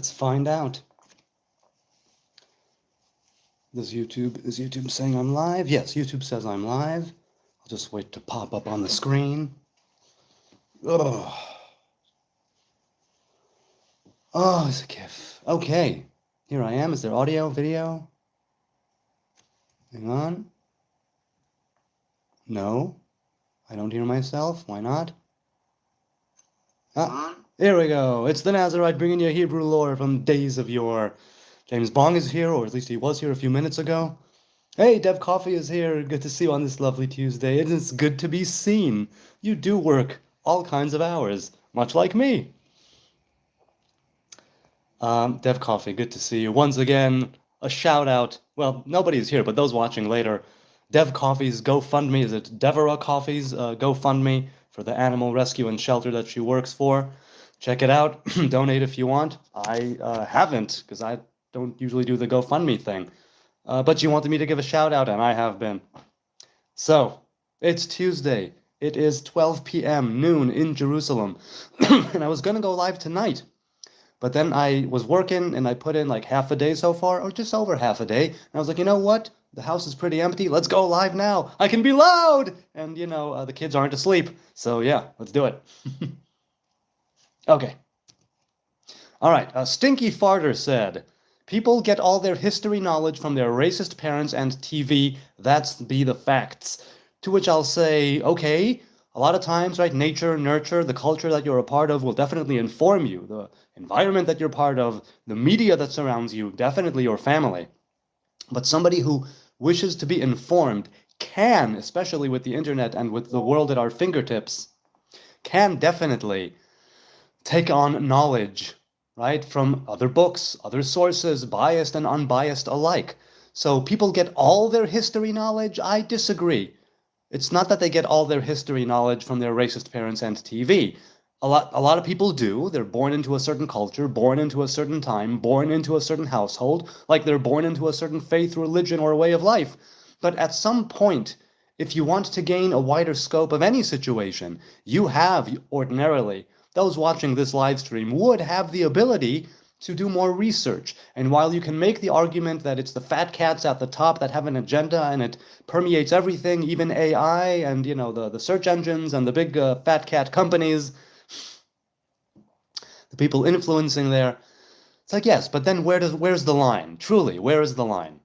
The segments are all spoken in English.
Let's find out. Is YouTube saying I'm live? Yes, YouTube says I'm live. I'll just wait to pop up on the screen. Oh, it's a GIF. Okay, here I am. Is there audio, video? Hang on. No, I don't hear myself. Why not? Ah, here we go. It's the Nazarite bringing you Hebrew lore from days of yore. James Bong is here, or at least he was here a few minutes ago. Hey, Dev Coffee is here. Good to see you on this lovely Tuesday. It is good to be seen. You do work all kinds of hours, much like me. Dev Coffee, good to see you. Once again, a shout out. Well, nobody's here, but those watching later. Dev Coffee's GoFundMe, is it Deborah Coffee's GoFundMe for the animal rescue and shelter that she works for? Check it out. Donate if you want. I haven't, because I don't usually do the GoFundMe thing. But you wanted me to give a shout out, and I have been. So, it's Tuesday. It is 12 p.m., noon in Jerusalem. And I was going to go live tonight. But then I was working, and I put in like half a day so far, or just over half a day. And I was like, you know what? The house is pretty empty. Let's go live now. I can be loud! And, the kids aren't asleep. So, yeah, let's do it. Okay. All right. Stinky Farter said, people get all their history knowledge from their racist parents and TV. That's be the facts. To which I'll say, okay, a lot of times, right, nature, nurture, the culture that you're a part of will definitely inform you. The environment that you're part of, the media that surrounds you, definitely your family. But somebody who wishes to be informed can, especially with the internet and with the world at our fingertips, can definitely take on knowledge, right, from other books, other sources, biased and unbiased alike. So people get all their history knowledge? I disagree. It's not that they get all their history knowledge from their racist parents and TV. A lot of people do. They're born into a certain culture, born into a certain time, born into a certain household, like they're born into a certain faith, religion, or way of life. But at some point, if you want to gain a wider scope of any situation, you have, ordinarily, those watching this live stream would have the ability to do more research. And while you can make the argument that it's the fat cats at the top that have an agenda and it permeates everything, even AI and, the search engines and the big fat cat companies, the people influencing there, it's like, yes, but then where's the line? Truly, where is the line?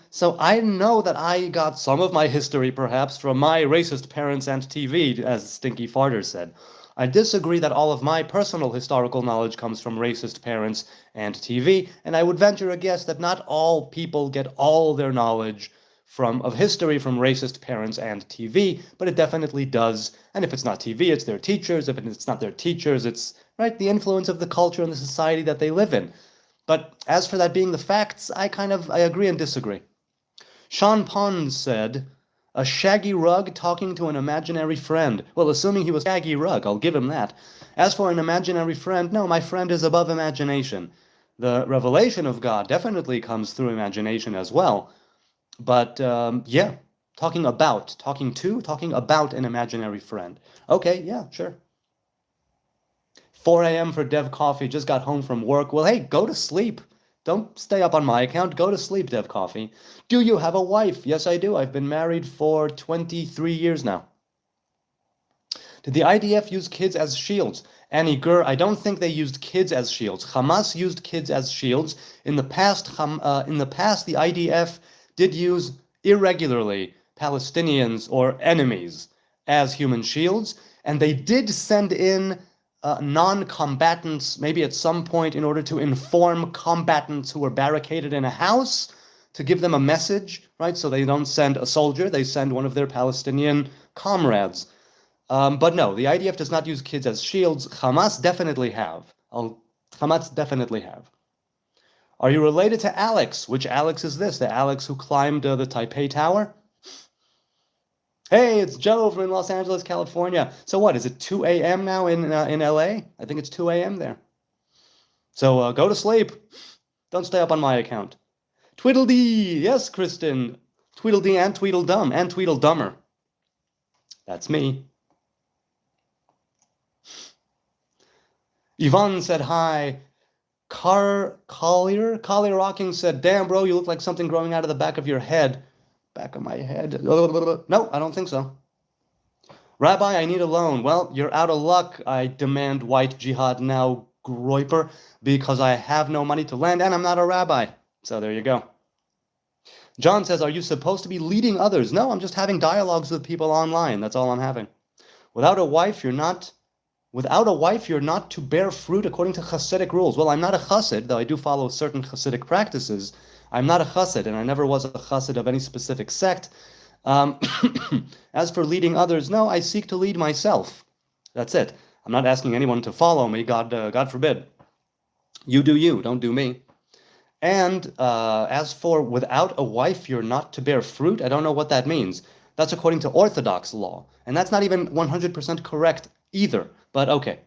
So I know that I got some of my history, perhaps, from my racist parents and TV, as Stinky Farter said. I disagree that all of my personal historical knowledge comes from racist parents and TV, and I would venture a guess that not all people get all their knowledge of history from racist parents and TV, but it definitely does. And if it's not TV, it's their teachers. If it's not their teachers, it's, right, the influence of the culture and the society that they live in. But as for that being the facts, I agree and disagree. Sean Pons said, a shaggy rug talking to an imaginary friend. Well, assuming he was a shaggy rug, I'll give him that. As for an imaginary friend, no, my friend is above imagination. The revelation of God definitely comes through imagination as well. But, yeah, talking about an imaginary friend. Okay, yeah, sure. 4 a.m. for Dev Coffee, just got home from work. Well, hey, go to sleep. Don't stay up on my account. Go to sleep, Dev Coffee. Do you have a wife? Yes, I do. I've been married for 23 years now. Did the IDF use kids as shields? Annie Gur, I don't think they used kids as shields. Hamas used kids as shields. In the past, the IDF did use irregularly Palestinians or enemies as human shields, and they did send in non-combatants, maybe at some point, in order to inform combatants who were barricaded in a house, to give them a message, right? So they don't send a soldier, they send one of their Palestinian comrades. But no, the IDF does not use kids as shields. Hamas definitely have. Are you related to Alex? Which Alex is this? The Alex who climbed the Taipei Tower? Hey, it's Joe from Los Angeles, California. So what, is it 2 a.m. now in LA? I think it's 2 a.m. there. So go to sleep. Don't stay up on my account. Twiddle-Dee! Yes, Kristen. Twiddle-Dee and Tweedledum and Tweedledummer. That's me. Yvonne said hi. Collier Rocking said, "Damn, bro, you look like something growing out of the back of your head." Back of my head. No, I don't think so. Rabbi, I need a loan. Well, you're out of luck. I demand white jihad now, Groiper, because I have no money to lend and I'm not a rabbi. So there you go. John says, "Are you supposed to be leading others?" No, I'm just having dialogues with people online. That's all I'm having. Without a wife, you're not to bear fruit according to Hasidic rules. Well, I'm not a Chassid, though I do follow certain Hasidic practices. I'm not a Chassid, and I never was a Chassid of any specific sect. As for leading others, no, I seek to lead myself. That's it. I'm not asking anyone to follow me. God forbid. You do you, don't do me. And as for without a wife, you're not to bear fruit, I don't know what that means. That's according to Orthodox law. And that's not even 100% correct either. But okay.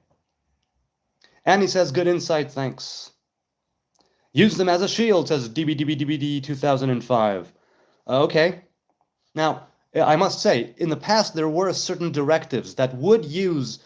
And he says, "Good insight, thanks." "Use them as a shield," says DBDBDBD 2005. Okay. Now, I must say, in the past, there were certain directives that would use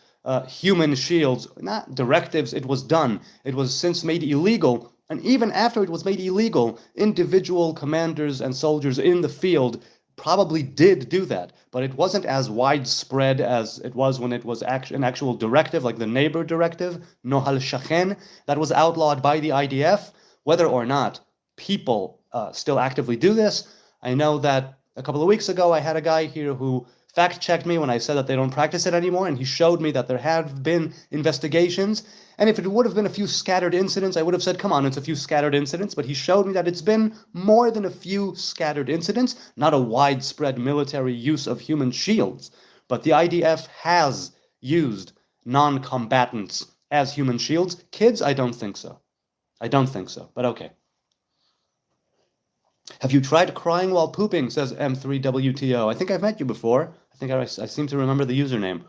human shields. Not directives, it was done. It was since made illegal. And even after it was made illegal, individual commanders and soldiers in the field probably did do that. But it wasn't as widespread as it was when it was an actual directive, like the neighbor directive, Nohal Shachen, that was outlawed by the IDF. Whether or not people still actively do this, I know that a couple of weeks ago, I had a guy here who fact-checked me when I said that they don't practice it anymore, and he showed me that there have been investigations. And if it would have been a few scattered incidents, I would have said, come on, it's a few scattered incidents. But he showed me that it's been more than a few scattered incidents, not a widespread military use of human shields. But the IDF has used non-combatants as human shields. Kids, I don't think so. I don't think so, but okay. "Have you tried crying while pooping?" says M3WTO. I think I've met you before. I think I seem to remember the username.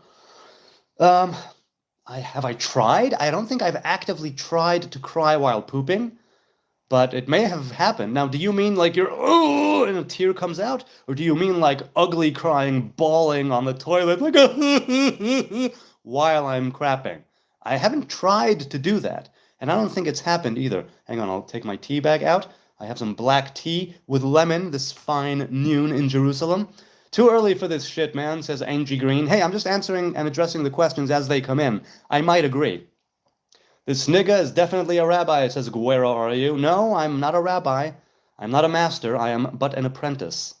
Have I tried? I don't think I've actively tried to cry while pooping, but it may have happened. Now, do you mean like you're, oh, and a tear comes out? Or do you mean like ugly crying, bawling on the toilet, like, while I'm crapping? I haven't tried to do that, and I don't think it's happened either. Hang on, I'll take my tea bag out. I have some black tea with lemon this fine noon in Jerusalem. "Too early for this shit, man," says Angie Green. Hey, I'm just answering and addressing the questions as they come in. I might agree. "This nigga is definitely a rabbi," says Guerrero, are you? No, I'm not a rabbi. I'm not a master. I am but an apprentice.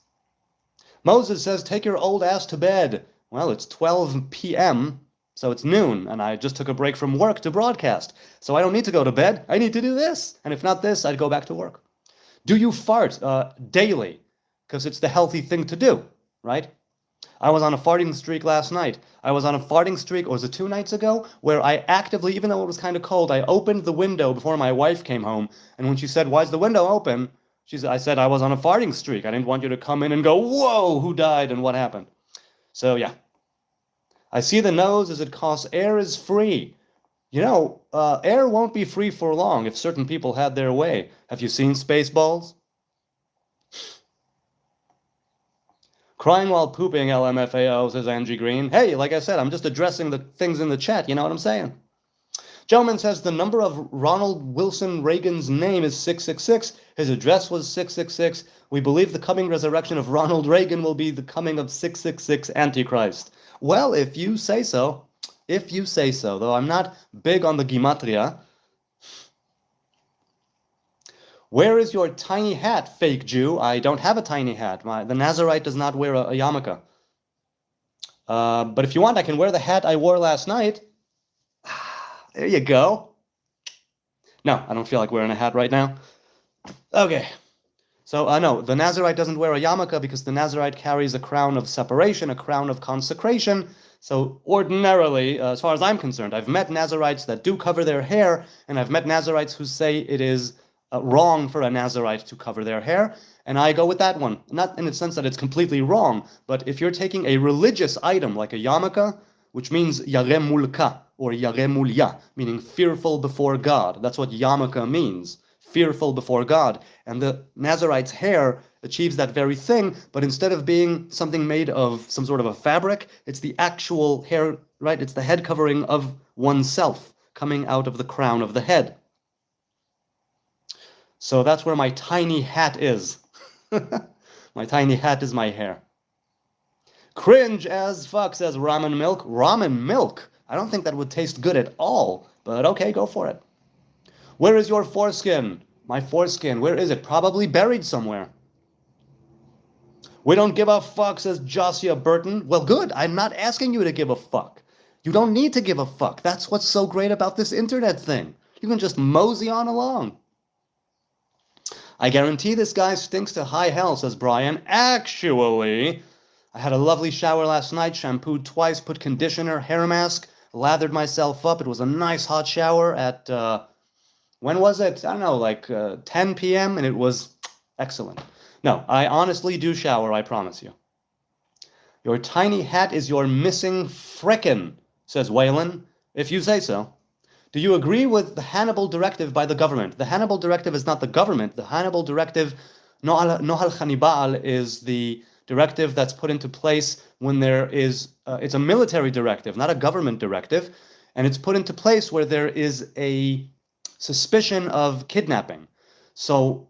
Moses says, "Take your old ass to bed." Well, it's 12 p.m., so it's noon, and I just took a break from work to broadcast. So I don't need to go to bed. I need to do this. And if not this, I'd go back to work. "Do you fart daily?" Because it's the healthy thing to do, right? I was on a farting streak last night. I was on a farting streak, or was it 2 nights ago, where I actively, even though it was kind of cold, I opened the window before my wife came home. And when she said, "Why's the window open?" I said, "I was on a farting streak. I didn't want you to come in and go, whoa, who died and what happened?" So yeah. "I see the nose as it costs. Air is free." You know, air won't be free for long if certain people had their way. Have you seen Spaceballs? "Crying while pooping, LMFAO," says Angie Green. Hey, like I said, I'm just addressing the things in the chat. You know what I'm saying? Gentleman says the number of Ronald Wilson Reagan's name is 666. His address was 666. We believe the coming resurrection of Ronald Reagan will be the coming of 666 Antichrist. Well, if you say so. If you say so, though I'm not big on the gematria. "Where is your tiny hat, fake Jew?" I don't have a tiny hat. The Nazarite does not wear a yarmulke. But if you want, I can wear the hat I wore last night. There you go. No, I don't feel like wearing a hat right now. Okay. So, no, the Nazarite doesn't wear a yarmulke because the Nazarite carries a crown of separation, a crown of consecration. So ordinarily, as far as I'm concerned, I've met Nazarites that do cover their hair, and I've met Nazarites who say it is wrong for a Nazarite to cover their hair, and I go with that one. Not in the sense that it's completely wrong, but if you're taking a religious item like a yarmulke, which means yareh mulka, or yareh mulya, meaning fearful before God. That's what yarmulke means, fearful before God. And the Nazarite's hair achieves that very thing, but instead of being something made of some sort of a fabric, it's the actual hair, right? It's the head covering of oneself coming out of the crown of the head. So that's where my tiny hat is. My tiny hat is my hair. Cringe as fuck, says ramen milk. Ramen milk? I don't think that would taste good at all, but okay, go for it. Where is your foreskin? My foreskin, where is it? Probably buried somewhere. We don't give a fuck, says Josia Burton. Well, good. I'm not asking you to give a fuck. You don't need to give a fuck. That's what's so great about this internet thing. You can just mosey on along. I guarantee this guy stinks to high hell, says Brian. Actually, I had a lovely shower last night, shampooed twice, put conditioner, hair mask, lathered myself up. It was a nice hot shower at, when was it? I don't know, like 10 p.m., and it was excellent. No, I honestly do shower, I promise you. Your tiny hat is your missing frickin', says Waylon, if you say so. Do you agree with the Hannibal Directive by the government? The Hannibal Directive is not the government. The Hannibal Directive, Nohal Hannibal, is the directive that's put into place when there is, it's a military directive, not a government directive, and it's put into place where there is a suspicion of kidnapping. So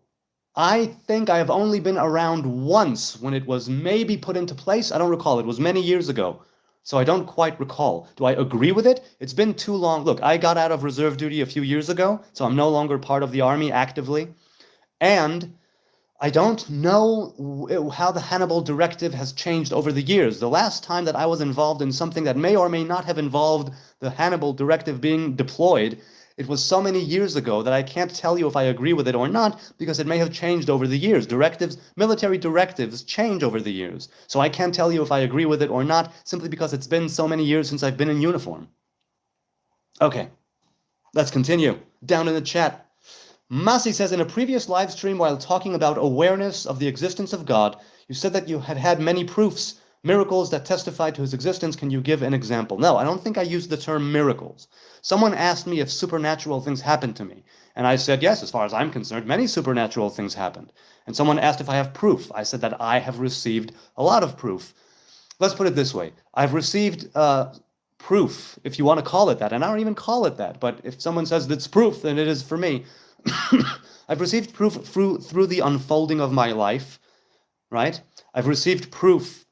I think I have only been around once when it was maybe put into place. I don't recall. It was many years ago. So I don't quite recall. Do I agree with it? It's been too long. Look, I got out of reserve duty a few years ago, so I'm no longer part of the army actively. And I don't know how the Hannibal Directive has changed over the years. The last time that I was involved in something that may or may not have involved the Hannibal Directive being deployed, it was so many years ago that I can't tell you if I agree with it or not, because it may have changed over the years. Military directives change over the years. So I can't tell you if I agree with it or not, simply because it's been so many years since I've been in uniform. Okay, let's continue. Down in the chat. Masi says, in a previous live stream while talking about awareness of the existence of God, you said that you had had many proofs, miracles that testified to his existence. Can you give an example? No, I don't think I used the term miracles. Someone asked me if supernatural things happened to me. And I said, yes, as far as I'm concerned, many supernatural things happened. And someone asked if I have proof. I said that I have received a lot of proof. Let's put it this way. I've received proof, if you want to call it that. And I don't even call it that. But if someone says it's proof, then it is for me. I've received proof through the unfolding of my life, right? I've received proof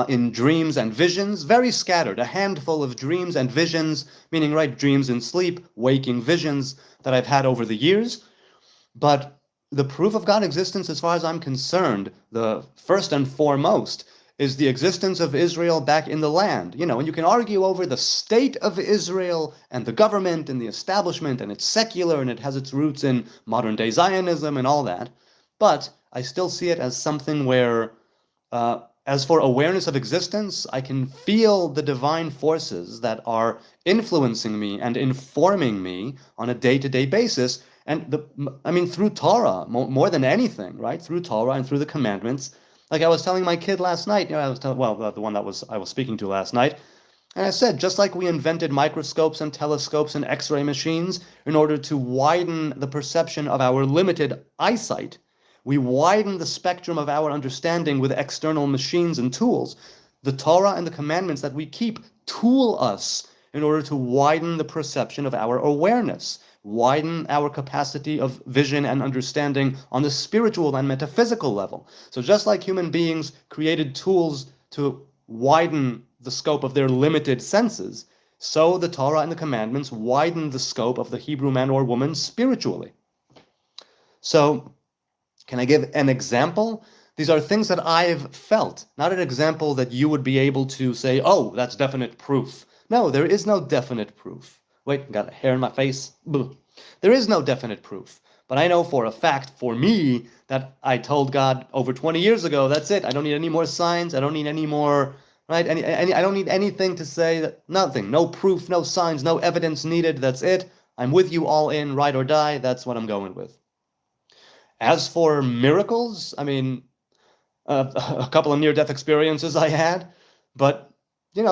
in dreams and visions, very scattered, a handful of dreams and visions, meaning, right, dreams in sleep, waking visions that I've had over the years. But the proof of God's existence, as far as I'm concerned, the first and foremost, is the existence of Israel back in the land. You know, and you can argue over the state of Israel and the government and the establishment, and it's secular and it has its roots in modern-day Zionism and all that. But I still see it as something where, as for awareness of existence, I can feel the divine forces that are influencing me and informing me on a day-to-day basis. And through Torah, more than anything, right? Through Torah and through the commandments. Like I was telling my kid last night, the one that I was speaking to last night, and I said, just like we invented microscopes and telescopes and X-ray machines in order to widen the perception of our limited eyesight, we widen the spectrum of our understanding with external machines and tools. The Torah and the commandments that we keep tool us in order to widen the perception of our awareness, widen our capacity of vision and understanding on the spiritual and metaphysical level. So just like human beings created tools to widen the scope of their limited senses, so the Torah and the commandments widen the scope of the Hebrew man or woman spiritually. So, can I give an example? These are things that I've felt, not an example that you would be able to say, oh, that's definite proof. No, there is no definite proof. Wait, got a hair in my face. Blah. There is no definite proof. But I know for a fact, for me, that I told God over 20 years ago, that's it. I don't need any more signs. I don't need any more, right? I don't need anything to say, that nothing. No proof, no signs, no evidence needed. That's it. I'm with you all in, ride or die. That's what I'm going with. As for miracles, a couple of near-death experiences I had, but,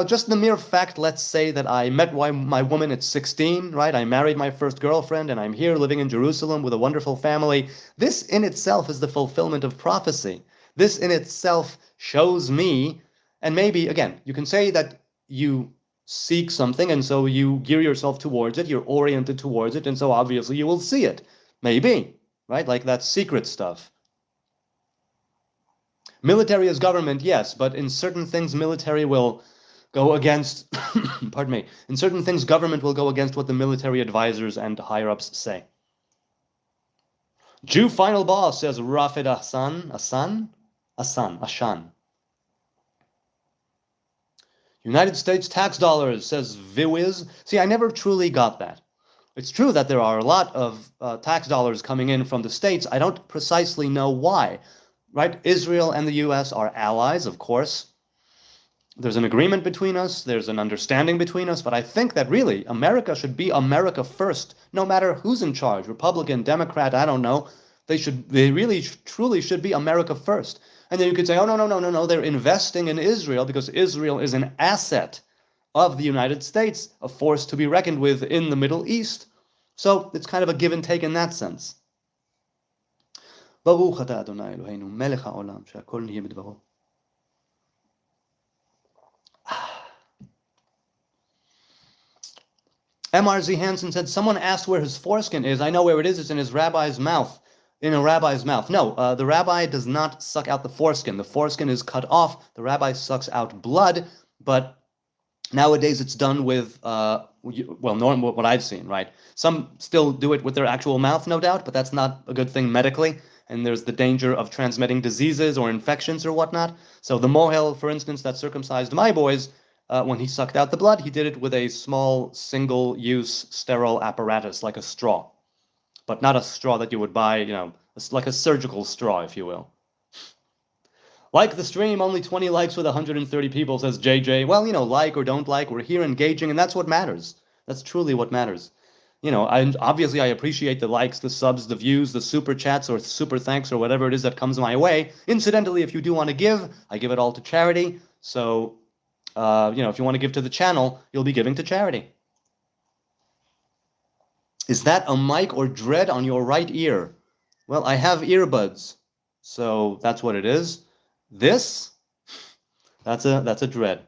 just the mere fact, let's say that I met my woman at 16, right? I married my first girlfriend, and I'm here living in Jerusalem with a wonderful family. This in itself is the fulfillment of prophecy. This in itself shows me, and maybe, again, you can say that you seek something, and so you gear yourself towards it, you're oriented towards it, and so obviously you will see it. Maybe. right? Like that secret stuff. Military is government, yes, but in certain things, military will go against, pardon me, in certain things, government will go against what the military advisors and higher-ups say. Jew final boss, says Rafid Ashan. United States tax dollars, says Viwiz. See, I never truly got that. It's true that there are a lot of tax dollars coming in from the States. I don't precisely know why, right? Israel and the US are allies, of course. There's an agreement between us, there's an understanding between us, but I think that really America should be America first, no matter who's in charge, Republican, Democrat, I don't know. They really truly should be America first. And then you could say, oh, no, they're investing in Israel because Israel is an asset of the United States, a force to be reckoned with in the Middle East. So it's kind of a give and take in that sense. Baruch atah Adonai Eloheinu melech haolam she'akol nihye b'dvaro. MRZ Hansen said, someone asked where his foreskin is. I know where it is. It's in his rabbi's mouth. In a rabbi's mouth. No, the rabbi does not suck out the foreskin. The foreskin is cut off. The rabbi sucks out blood, but nowadays it's done with, what I've seen, right? Some still do it with their actual mouth, no doubt, but that's not a good thing medically, and there's the danger of transmitting diseases or infections or whatnot. So the mohel, for instance, that circumcised my boys, when he sucked out the blood, he did it with a small, single-use sterile apparatus, like a straw. But not a straw that you would buy, like a surgical straw, if you will. Like the stream, only 20 likes with 130 people, says JJ. Well, like or don't like, we're here engaging, and that's what matters. That's truly what matters. Obviously I appreciate the likes, the subs, the views, the super chats, or super thanks, or whatever it is that comes my way. Incidentally, if you do want to give, I give it all to charity. So, if you want to give to the channel, you'll be giving to charity. Is that a mic or dread on your right ear? Well, I have earbuds, so that's what it is. This, that's a dread.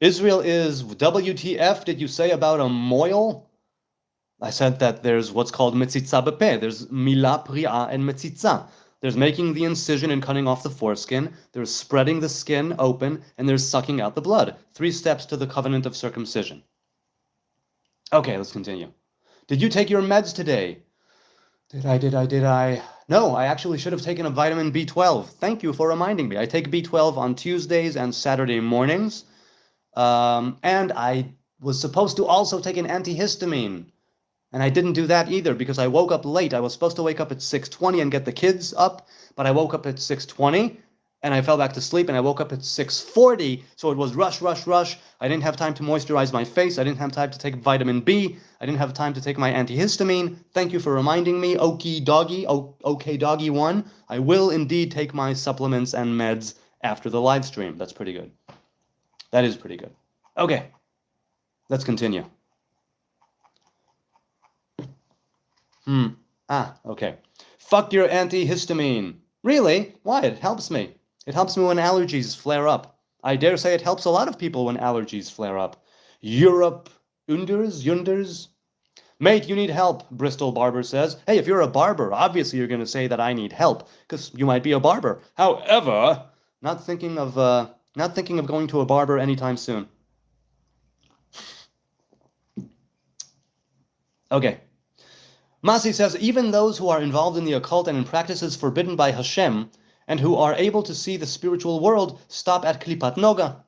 Israel is WTF, did you say about a moil? I said that there's what's called metzitza bepeh. There's mila pri'a and metzitza. There's making the incision and cutting off the foreskin. There's spreading the skin open, and there's sucking out the blood. 3 steps to the covenant of circumcision. Okay, let's continue. Did you take your meds today? Did I? No, I actually should have taken a vitamin B12. Thank you for reminding me. I take B12 on Tuesdays and Saturday mornings. And I was supposed to also take an antihistamine. And I didn't do that either because I woke up late. I was supposed to wake up at 6:20 and get the kids up, but I woke up at 6:20. And I fell back to sleep, and I woke up at 6:40, so it was rush. I didn't have time to moisturize my face. I didn't have time to take vitamin B. I didn't have time to take my antihistamine. Thank you for reminding me, okay doggy 1. I will indeed take my supplements and meds after the live stream. That's pretty good. That is pretty good. Okay, let's continue. Okay. Fuck your antihistamine. Really? Why? It helps me. It helps me when allergies flare up. I dare say it helps a lot of people when allergies flare up. Yunders? Mate, you need help, Bristol Barber says. Hey, if you're a barber, obviously you're going to say that I need help, because you might be a barber. However, not thinking of going to a barber anytime soon. Okay. Masi says, even those who are involved in the occult and in practices forbidden by Hashem, and who are able to see the spiritual world, stop at Klipat Noga.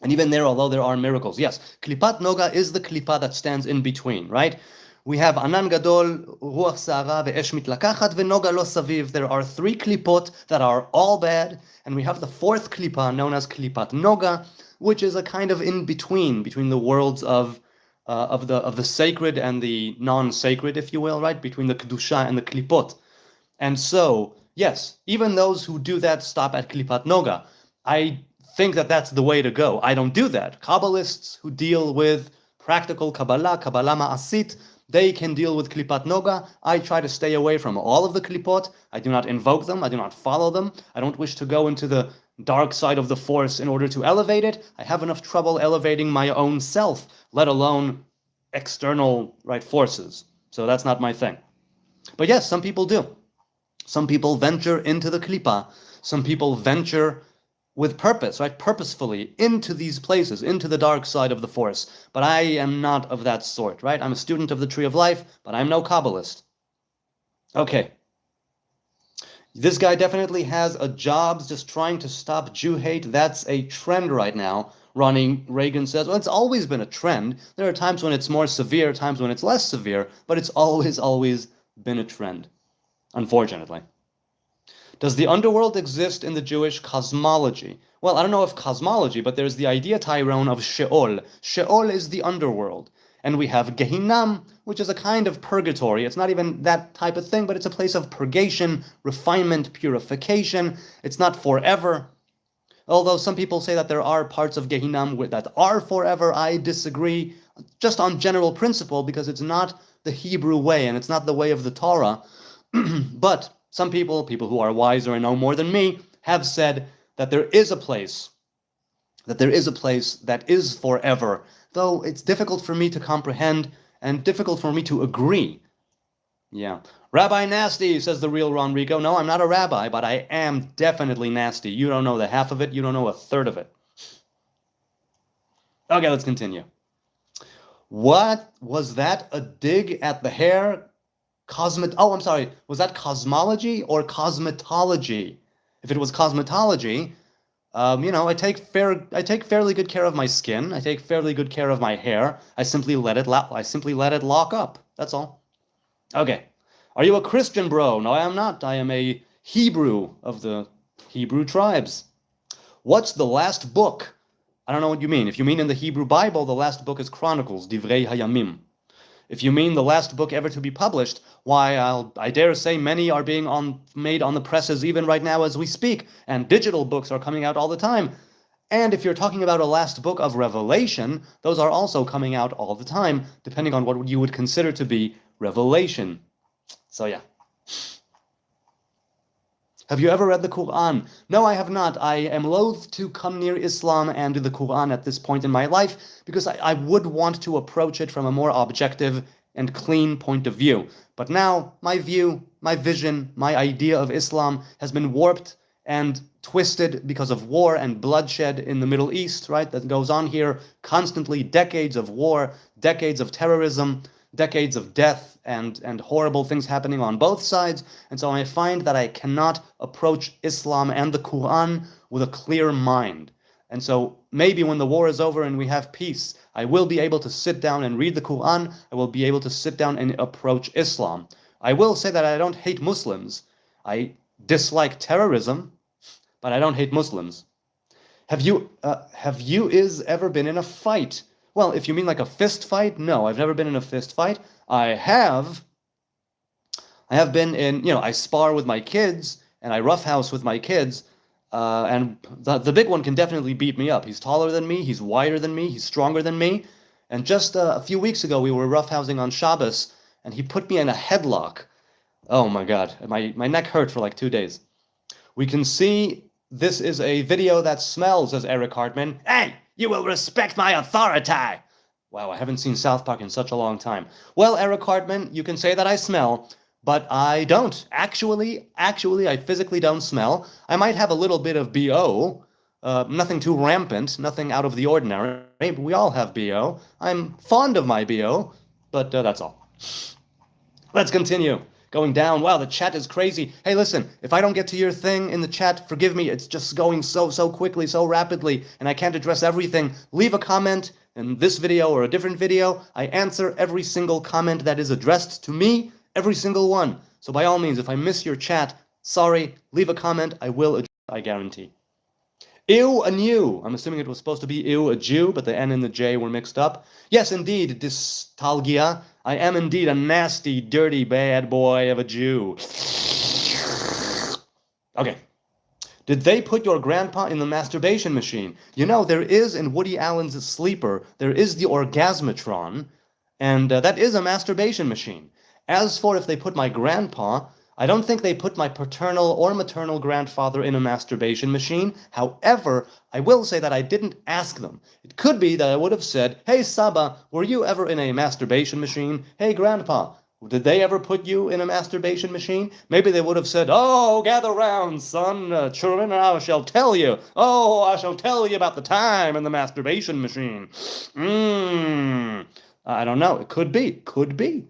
And even there, although there are miracles. Yes, Klipat Noga is the Klipa that stands in between, right? We have Anan Gadol, Ruach Sa'ara, Ve'esh Mitlakachat, Ve'noga Lo Saviv. There are 3 Klipot that are all bad, and we have the 4th Klipa, known as Klipat Noga, which is a kind of in-between, between the worlds of the sacred and the non-sacred, if you will, right? Between the Kedusha and the Klipot. And so, yes, even those who do that stop at Klipat Noga. I think that that's the way to go. I don't do that. Kabbalists who deal with practical Kabbalah Ma'asit, they can deal with Klipat Noga. I try to stay away from all of the Klipot. I do not invoke them. I do not follow them. I don't wish to go into the dark side of the Force in order to elevate it. I have enough trouble elevating my own self, let alone external forces. So that's not my thing. But yes, some people do. Some people venture into the klipa. Some people venture with purpose, right? Purposefully into these places, into the dark side of the force. But I am not of that sort, right? I'm a student of the Tree of Life, but I'm no Kabbalist. Okay. This guy definitely has a job just trying to stop Jew hate. That's a trend right now. Ronnie Reagan says, well, it's always been a trend. There are times when it's more severe, times when it's less severe, but it's always been a trend, unfortunately. Does the underworld exist in the Jewish cosmology? Well, I don't know if cosmology, but there's the idea, Tyrone, of Sheol. Sheol is the underworld. And we have Gehinnom, which is a kind of purgatory. It's not even that type of thing, but it's a place of purgation, refinement, purification. It's not forever. Although some people say that there are parts of Gehinnom that are forever, I disagree, just on general principle, because it's not the Hebrew way, and it's not the way of the Torah. But some people who are wiser and know more than me, have said that there is a place that is forever, though it's difficult for me to comprehend and difficult for me to agree. Yeah. Rabbi Nasty, says the real Ron Rico. No, I'm not a rabbi, but I am definitely nasty. You don't know the half of it, you don't know a third of it. Okay, let's continue. What was that? A dig at the hair? Oh, I'm sorry. Was that cosmology or cosmetology? If it was cosmetology, I take fairly good care of my skin. I take fairly good care of my hair. I simply let it lock up. That's all. Okay. Are you a Christian, bro? No, I am not. I am a Hebrew of the Hebrew tribes. What's the last book? I don't know what you mean. If you mean in the Hebrew Bible, the last book is Chronicles, Divrei Hayamim. If you mean the last book ever to be published, why, I dare say many are being made on the presses even right now as we speak, and digital books are coming out all the time. And if you're talking about a last book of Revelation, those are also coming out all the time, depending on what you would consider to be revelation. So yeah. Have you ever read the Quran? No, I have not. I am loath to come near Islam and the Quran at this point in my life because I would want to approach it from a more objective and clean point of view. But now, my view, my vision, my idea of Islam has been warped and twisted because of war and bloodshed in the Middle East, right? That goes on here constantly, decades of war, decades of terrorism, decades of death and horrible things happening on both sides. And so I find that I cannot approach Islam and the Quran with a clear mind. And so maybe when the war is over and we have peace, I will be able to sit down and read the Quran. I will be able to sit down and approach Islam. I will say that I don't hate Muslims. I dislike terrorism, but I don't hate Muslims. Have you ever been in a fight? Well, if you mean like a fist fight, no, I've never been in a fist fight. I have been in, I spar with my kids and I roughhouse with my kids, and the big one can definitely beat me up. He's taller than me, he's wider than me, he's stronger than me. And just a few weeks ago, we were roughhousing on Shabbos, and he put me in a headlock. Oh my God, my neck hurt for like 2 days. We can see this is a video that smells, says Eric Hartman. Hey! You will respect my authority. Wow, I haven't seen South Park in such a long time. Well, Eric Hartman, you can say that I smell, but I don't. Actually, I physically don't smell. I might have a little bit of BO, nothing too rampant, nothing out of the ordinary. We all have BO. I'm fond of my BO, but that's all. Let's continue. Going down. Wow, the chat is crazy. Hey, listen, if I don't get to your thing in the chat, forgive me. It's just going so quickly, so rapidly, and I can't address everything. Leave a comment in this video or a different video. I answer every single comment that is addressed to me, every single one. So by all means, if I miss your chat, sorry, leave a comment. I will address it, I guarantee. Ew, a new. I'm assuming it was supposed to be ew, a Jew, but the N and the J were mixed up. Yes, indeed, dystalgia. I am indeed a nasty, dirty, bad boy of a Jew. Okay. Did they put your grandpa in the masturbation machine? You know, there is in Woody Allen's Sleeper, there is the Orgasmatron, and that is a masturbation machine. As for if they put my grandpa, I don't think they put my paternal or maternal grandfather in a masturbation machine. However, I will say that I didn't ask them. It could be that I would have said, hey, Saba, were you ever in a masturbation machine? Hey, Grandpa, Did they ever put you in a masturbation machine? Maybe they would have said, "Oh, gather round, son, children, and I shall tell you. Oh, I shall tell you about the time in the masturbation machine." I don't know. It could be. Could be.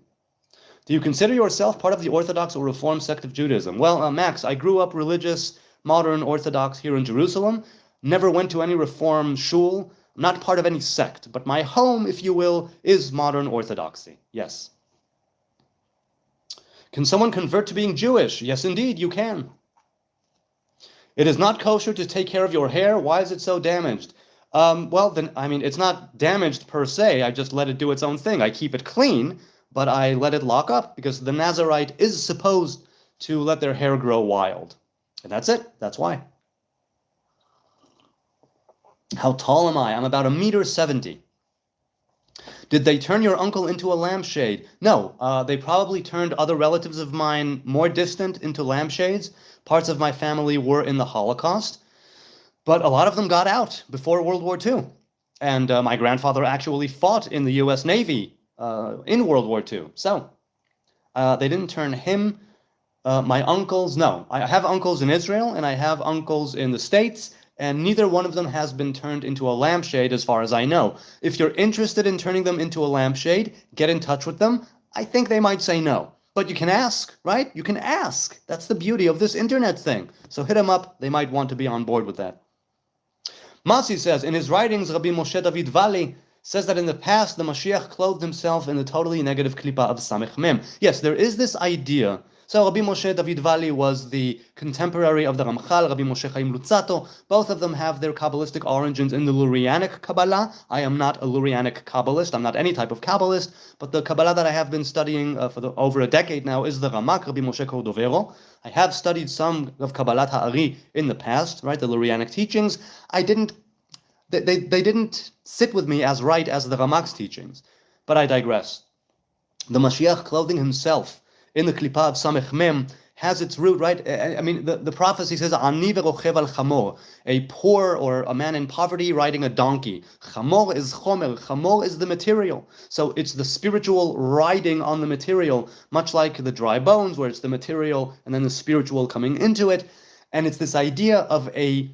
Do you consider yourself part of the Orthodox or Reform sect of Judaism? Well, Max, I grew up religious, modern Orthodox here in Jerusalem. Never went to any Reform shul. I'm not part of any sect, but my home, if you will, is modern Orthodoxy. Yes. Can someone convert to being Jewish? Yes, indeed, you can. It is not kosher to take care of your hair. Why is it so damaged? Well, then, I mean, it's not damaged per se. I just let it do its own thing. I keep it clean, but I let it lock up because the Nazarite is supposed to let their hair grow wild. And that's it. That's why. How tall am I? I'm about 1.70 meters. Did they turn your uncle into a lampshade? No, they probably turned other relatives of mine more distant into lampshades. Parts of my family were in the Holocaust, but a lot of them got out before World War II. And my grandfather actually fought in the U.S. Navy in World War II. So they didn't turn him. My uncles, no. I have uncles in Israel and I have uncles in the States, and neither one of them has been turned into a lampshade as far as I know. If you're interested in turning them into a lampshade, get in touch with them. I think they might say no. But you can ask, right? You can ask. That's the beauty of this internet thing. So hit them up. They might want to be on board with that. Masi says, in his writings, Rabbi Moshe David Vali says that in the past, the Mashiach clothed himself in the totally negative klipa of Samech Mem. Yes, there is this idea. So Rabbi Moshe David Vali was the contemporary of the Ramchal, Rabbi Moshe Chaim Luzzatto. Both of them have their Kabbalistic origins in the Lurianic Kabbalah. I am not a Lurianic Kabbalist. I'm not any type of Kabbalist. But the Kabbalah that I have been studying for over a decade now is the Ramak, Rabbi Moshe Cordovero. I have studied some of Kabbalat Ha'ari in the past, right, the Lurianic teachings. They didn't sit with me as right as the Ramak's teachings. But I digress. The Mashiach clothing himself in the Klippa of Samech Mem has its root, right? I mean, the prophecy says, Ani verochev al chamor, a poor or a man in poverty riding a donkey. Chamor is chomer. Chamor is the material. So it's the spiritual riding on the material, much like the dry bones, where it's the material and then the spiritual coming into it. And it's this idea of a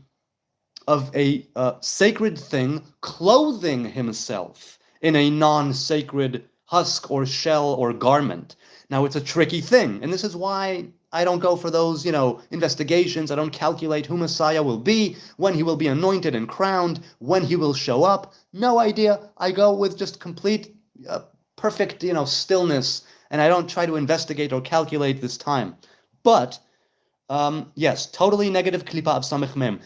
sacred thing clothing himself in a non-sacred husk or shell or garment. Now, it's a tricky thing, and this is why I don't go for those, investigations. I don't calculate who Messiah will be, when he will be anointed and crowned, when he will show up. No idea. I go with just complete, perfect, stillness, and I don't try to investigate or calculate this time. But, yes, totally negative klipa of Samech Mem.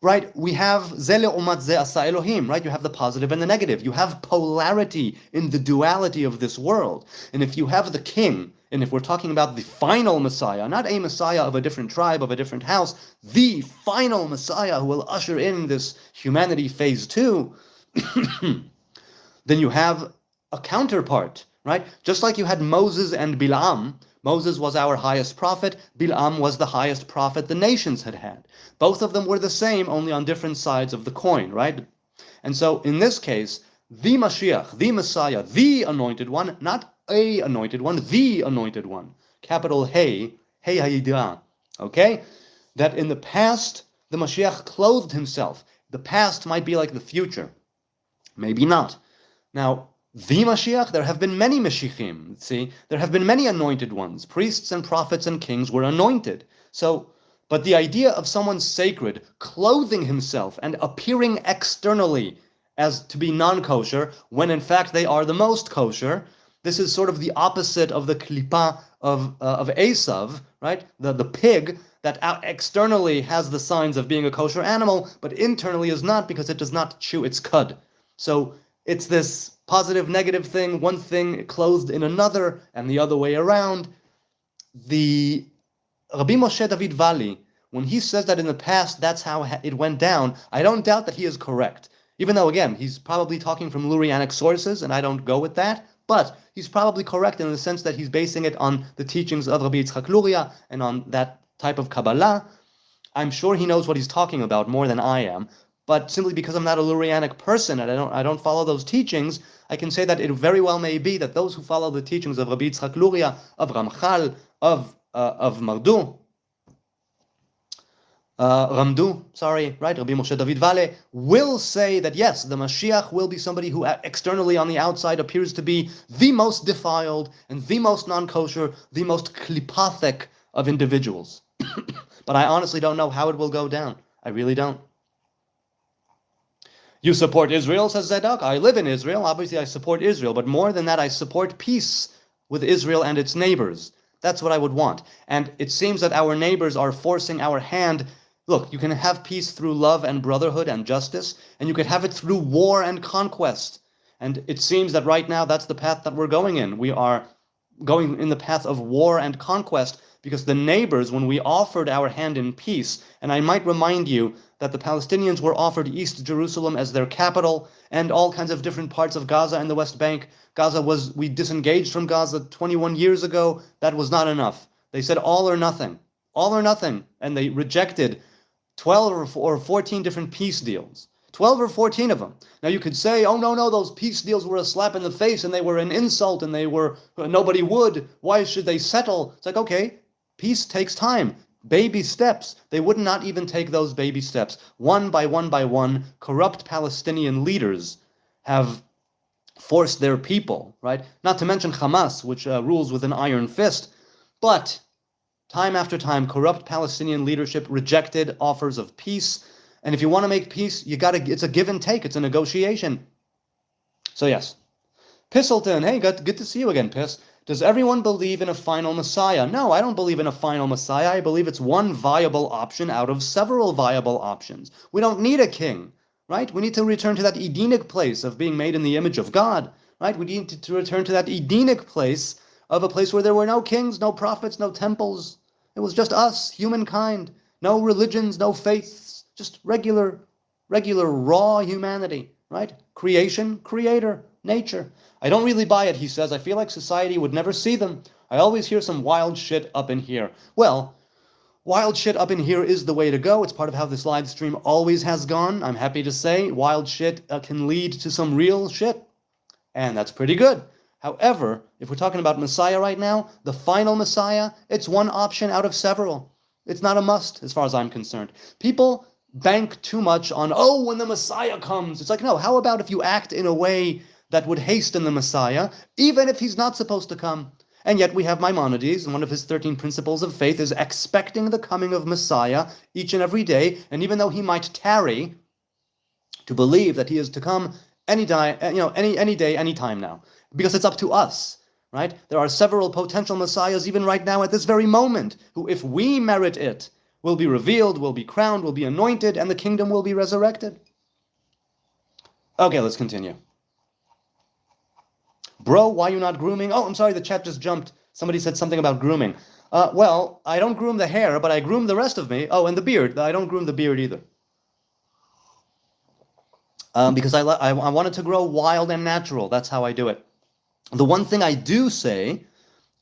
Right, we have Zele Umat Ze Asa Elohim, right? You have the positive and the negative. You have polarity in the duality of this world. And if you have the king, and if we're talking about the final Messiah, not a Messiah of a different tribe, of a different house, the final Messiah who will usher in this humanity phase 2, then you have a counterpart, right? Just like you had Moses and Bilam. Moses was our highest prophet. Bilam was the highest prophet the nations had had. Both of them were the same, only on different sides of the coin, right? And so, in this case, the Mashiach, the Messiah, the anointed one, not a anointed one, the anointed one, capital Hey Hayidra, okay? That in the past, the Mashiach clothed himself. The past might be like the future. Maybe not. Now, the Mashiach, there have been many Mashiachim, see? There have been many anointed ones. Priests and prophets and kings were anointed. So, but the idea of someone sacred clothing himself and appearing externally as to be non-kosher, when in fact they are the most kosher, this is sort of the opposite of the klipa of Esav, right? The pig that externally has the signs of being a kosher animal, but internally is not because it does not chew its cud. So it's this positive, negative thing, one thing clothed in another, and the other way around. The Rabbi Moshe David Vali, when he says that in the past that's how it went down, I don't doubt that he is correct. Even though, again, he's probably talking from Lurianic sources, and I don't go with that, but he's probably correct in the sense that he's basing it on the teachings of Rabbi Yitzchak Luria and on that type of Kabbalah. I'm sure he knows what he's talking about more than I am, but simply because I'm not a Lurianic person and I don't follow those teachings, I can say that it very well may be that those who follow the teachings of Rabbi Yitzchak Luria, of Ramchal, of Mardu, Ramdu, right, Rabbi Moshe David Vale, will say that yes, the Mashiach will be somebody who externally on the outside appears to be the most defiled and the most non-kosher, the most klipathic of individuals. But I honestly don't know how it will go down. I really don't. You support Israel, says Zedek. I live in Israel. Obviously, I support Israel. But more than that, I support peace with Israel and its neighbors. That's what I would want. And it seems that our neighbors are forcing our hand. Look, you can have peace through love and brotherhood and justice, and you can have it through war and conquest. And it seems that right now that's the path that we're going in. We are going in the path of war and conquest because the neighbors, when we offered our hand in peace, and I might remind you that the Palestinians were offered East Jerusalem as their capital and all kinds of different parts of Gaza and the West Bank. We disengaged from Gaza 21 years ago. That was not enough. They said all or nothing, and they rejected 12 or 14 different peace deals. 12 or 14 of them. Now you could say, oh no, those peace deals were a slap in the face and they were an insult and nobody would. Why should they settle? It's like, okay, peace takes time. Baby steps. They would not even take those baby steps. One by one, corrupt Palestinian leaders have forced their people, right? Not to mention Hamas, which rules with an iron fist. But time after time, corrupt Palestinian leadership rejected offers of peace. And if you want to make peace, it's a give and take. It's a negotiation. So yes. Pisselton, hey, good to see you again, Piss. Does everyone believe in a final Messiah? No, I don't believe in a final Messiah. I believe it's one viable option out of several viable options. We don't need a king, right? We need to return to that Edenic place of being made in the image of God, right? We need to return to that Edenic place of a place where there were no kings, no prophets, no temples. It was just us, humankind. No religions, no faiths, just regular raw humanity, right? Creation, creator, nature. I don't really buy it, he says. I feel like society would never see them. I always hear some wild shit up in here. Well, wild shit up in here is the way to go. It's part of how this live stream always has gone. I'm happy to say wild shit can lead to some real shit. And that's pretty good. However, if we're talking about Messiah right now, the final Messiah, it's one option out of several. It's not a must as far as I'm concerned. People bank too much on, when the Messiah comes. It's like, no, how about if you act in a way that would hasten the Messiah, even if he's not supposed to come? And yet we have Maimonides, and one of his 13 principles of faith is expecting the coming of Messiah each and every day, and even though he might tarry, to believe that he is to come any day, any time now, because it's up to us, right? There are several potential Messiahs even right now at this very moment, who, if we merit it, will be revealed, will be crowned, will be anointed, and the kingdom will be resurrected. Okay, let's continue. Bro, why are you not grooming? Oh, I'm sorry, the chat just jumped. Somebody said something about grooming. Well, I don't groom the hair, but I groom the rest of me. Oh, and the beard. I don't groom the beard either. Because I want it to grow wild and natural. That's how I do it. The one thing I do say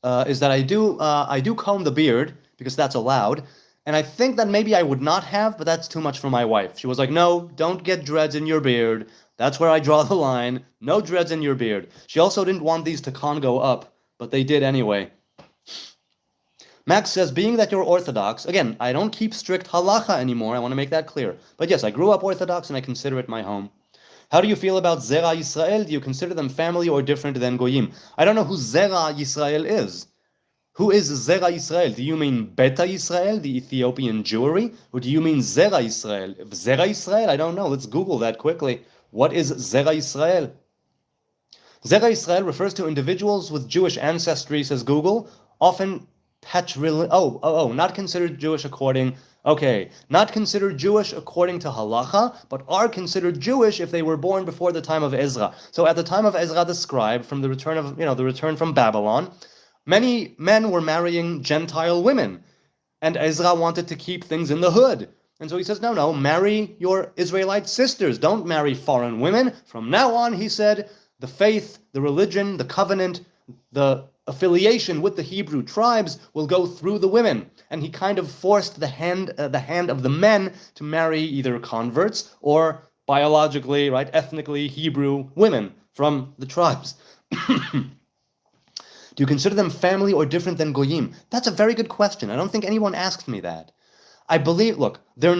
is that I do comb the beard, because that's allowed. And I think that maybe I would not have, but that's too much for my wife. She was like, no, don't get dreads in your beard. That's where I draw the line. No dreads in your beard. She also didn't want these to Congo up, but they did anyway. Max says, being that you're Orthodox, again, I don't keep strict halacha anymore. I want to make that clear. But yes, I grew up Orthodox and I consider it my home. How do you feel about Zera Yisrael? Do you consider them family or different than Goyim? I don't know who Zera Yisrael is. Who is Zera Yisrael? Do you mean Beta Yisrael, the Ethiopian Jewry? Or do you mean Zera Yisrael? Zera Yisrael? I don't know. Let's Google that quickly. What is Zera Yisrael? Zera Yisrael refers to individuals with Jewish ancestry, says Google, often not considered Jewish according, not considered Jewish according to halacha, but are considered Jewish if they were born before the time of Ezra. So at the time of Ezra the scribe, from the return from Babylon, many men were marrying Gentile women, and Ezra wanted to keep things in the hood. And so he says, no, marry your Israelite sisters. Don't marry foreign women. From now on, he said, the faith, the religion, the covenant, the affiliation with the Hebrew tribes will go through the women, and he kind of forced the hand of the men to marry either converts or biologically, right, ethnically Hebrew women from the tribes. Do you consider them family or different than Goyim? That's a very good question. I don't think anyone asked me that. I believe, look, they're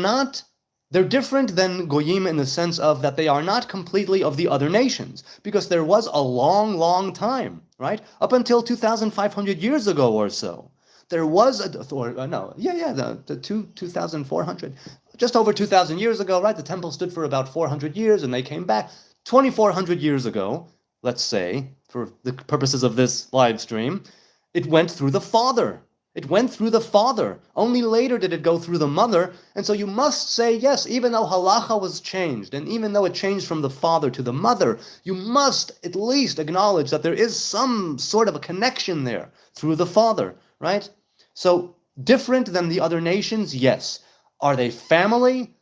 different than Goyim in the sense of that they are not completely of the other nations, because there was a long, long time, right? Up until 2,500 years ago or so. There was the 2,400, just over 2,000 years ago, right? The temple stood for about 400 years and they came back. 2,400 years ago, let's say, for the purposes of this live stream, it went through the father. It went through the father. Only later did it go through the mother. And so you must say, yes, even though halacha was changed, and even though it changed from the father to the mother, you must at least acknowledge that there is some sort of a connection there through the father, right? So different than the other nations, yes. Are they family?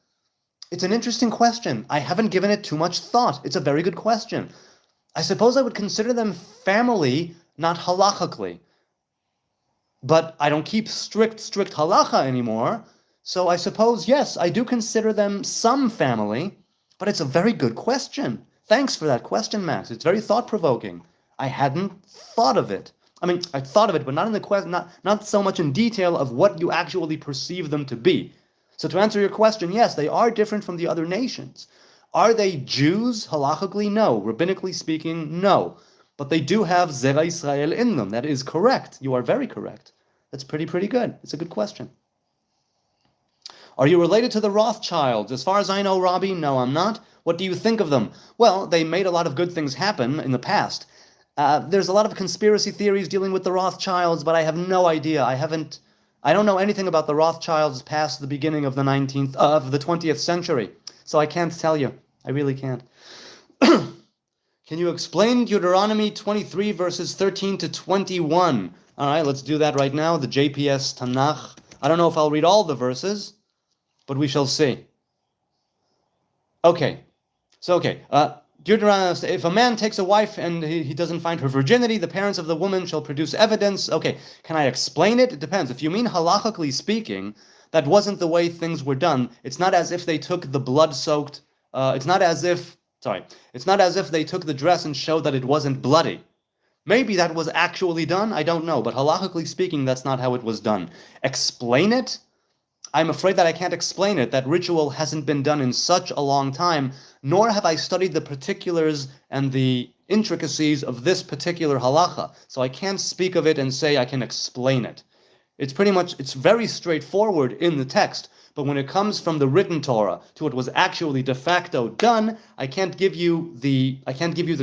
It's an interesting question. I haven't given it too much thought. It's a very good question. I suppose I would consider them family, not halachically. But I don't keep strict halacha anymore. So I suppose, yes, I do consider them some family, but it's a very good question. Thanks for that question, Max. It's very thought-provoking. I hadn't thought of it. I mean, I thought of it, but not in the question, not so much in detail of what you actually perceive them to be. So to answer your question, yes, they are different from the other nations. Are they Jews? Halachically, no. Rabbinically speaking, no. But they do have Zera Israel in them. That is correct. You are very correct. That's pretty good. It's a good question. Are you related to the Rothschilds? As far as I know, Robbie, no, I'm not. What do you think of them? Well, they made a lot of good things happen in the past. There's a lot of conspiracy theories dealing with the Rothschilds, but I have no idea. I don't know anything about the Rothschilds past the beginning of the 20th century. So I can't tell you. I really can't. Can you explain Deuteronomy 23 verses 13 to 21? All right, let's do that right now. The JPS Tanakh. I don't know if I'll read all the verses, but we shall see. Okay. Deuteronomy, if a man takes a wife and he doesn't find her virginity, the parents of the woman shall produce evidence. Okay, can I explain it? It depends. If you mean halachically speaking, that wasn't the way things were done. It's not as if they took the blood-soaked, it's not as if they took the dress and showed that it wasn't bloody. Maybe that was actually done, I don't know, but halachically speaking, that's not how it was done. Explain it? I'm afraid that I can't explain it. That ritual hasn't been done in such a long time, nor have I studied the particulars and the intricacies of this particular halacha, so I can't speak of it and say I can explain it. It's very straightforward in the text, but when it comes from the written Torah to what was actually de facto done, I can't give you the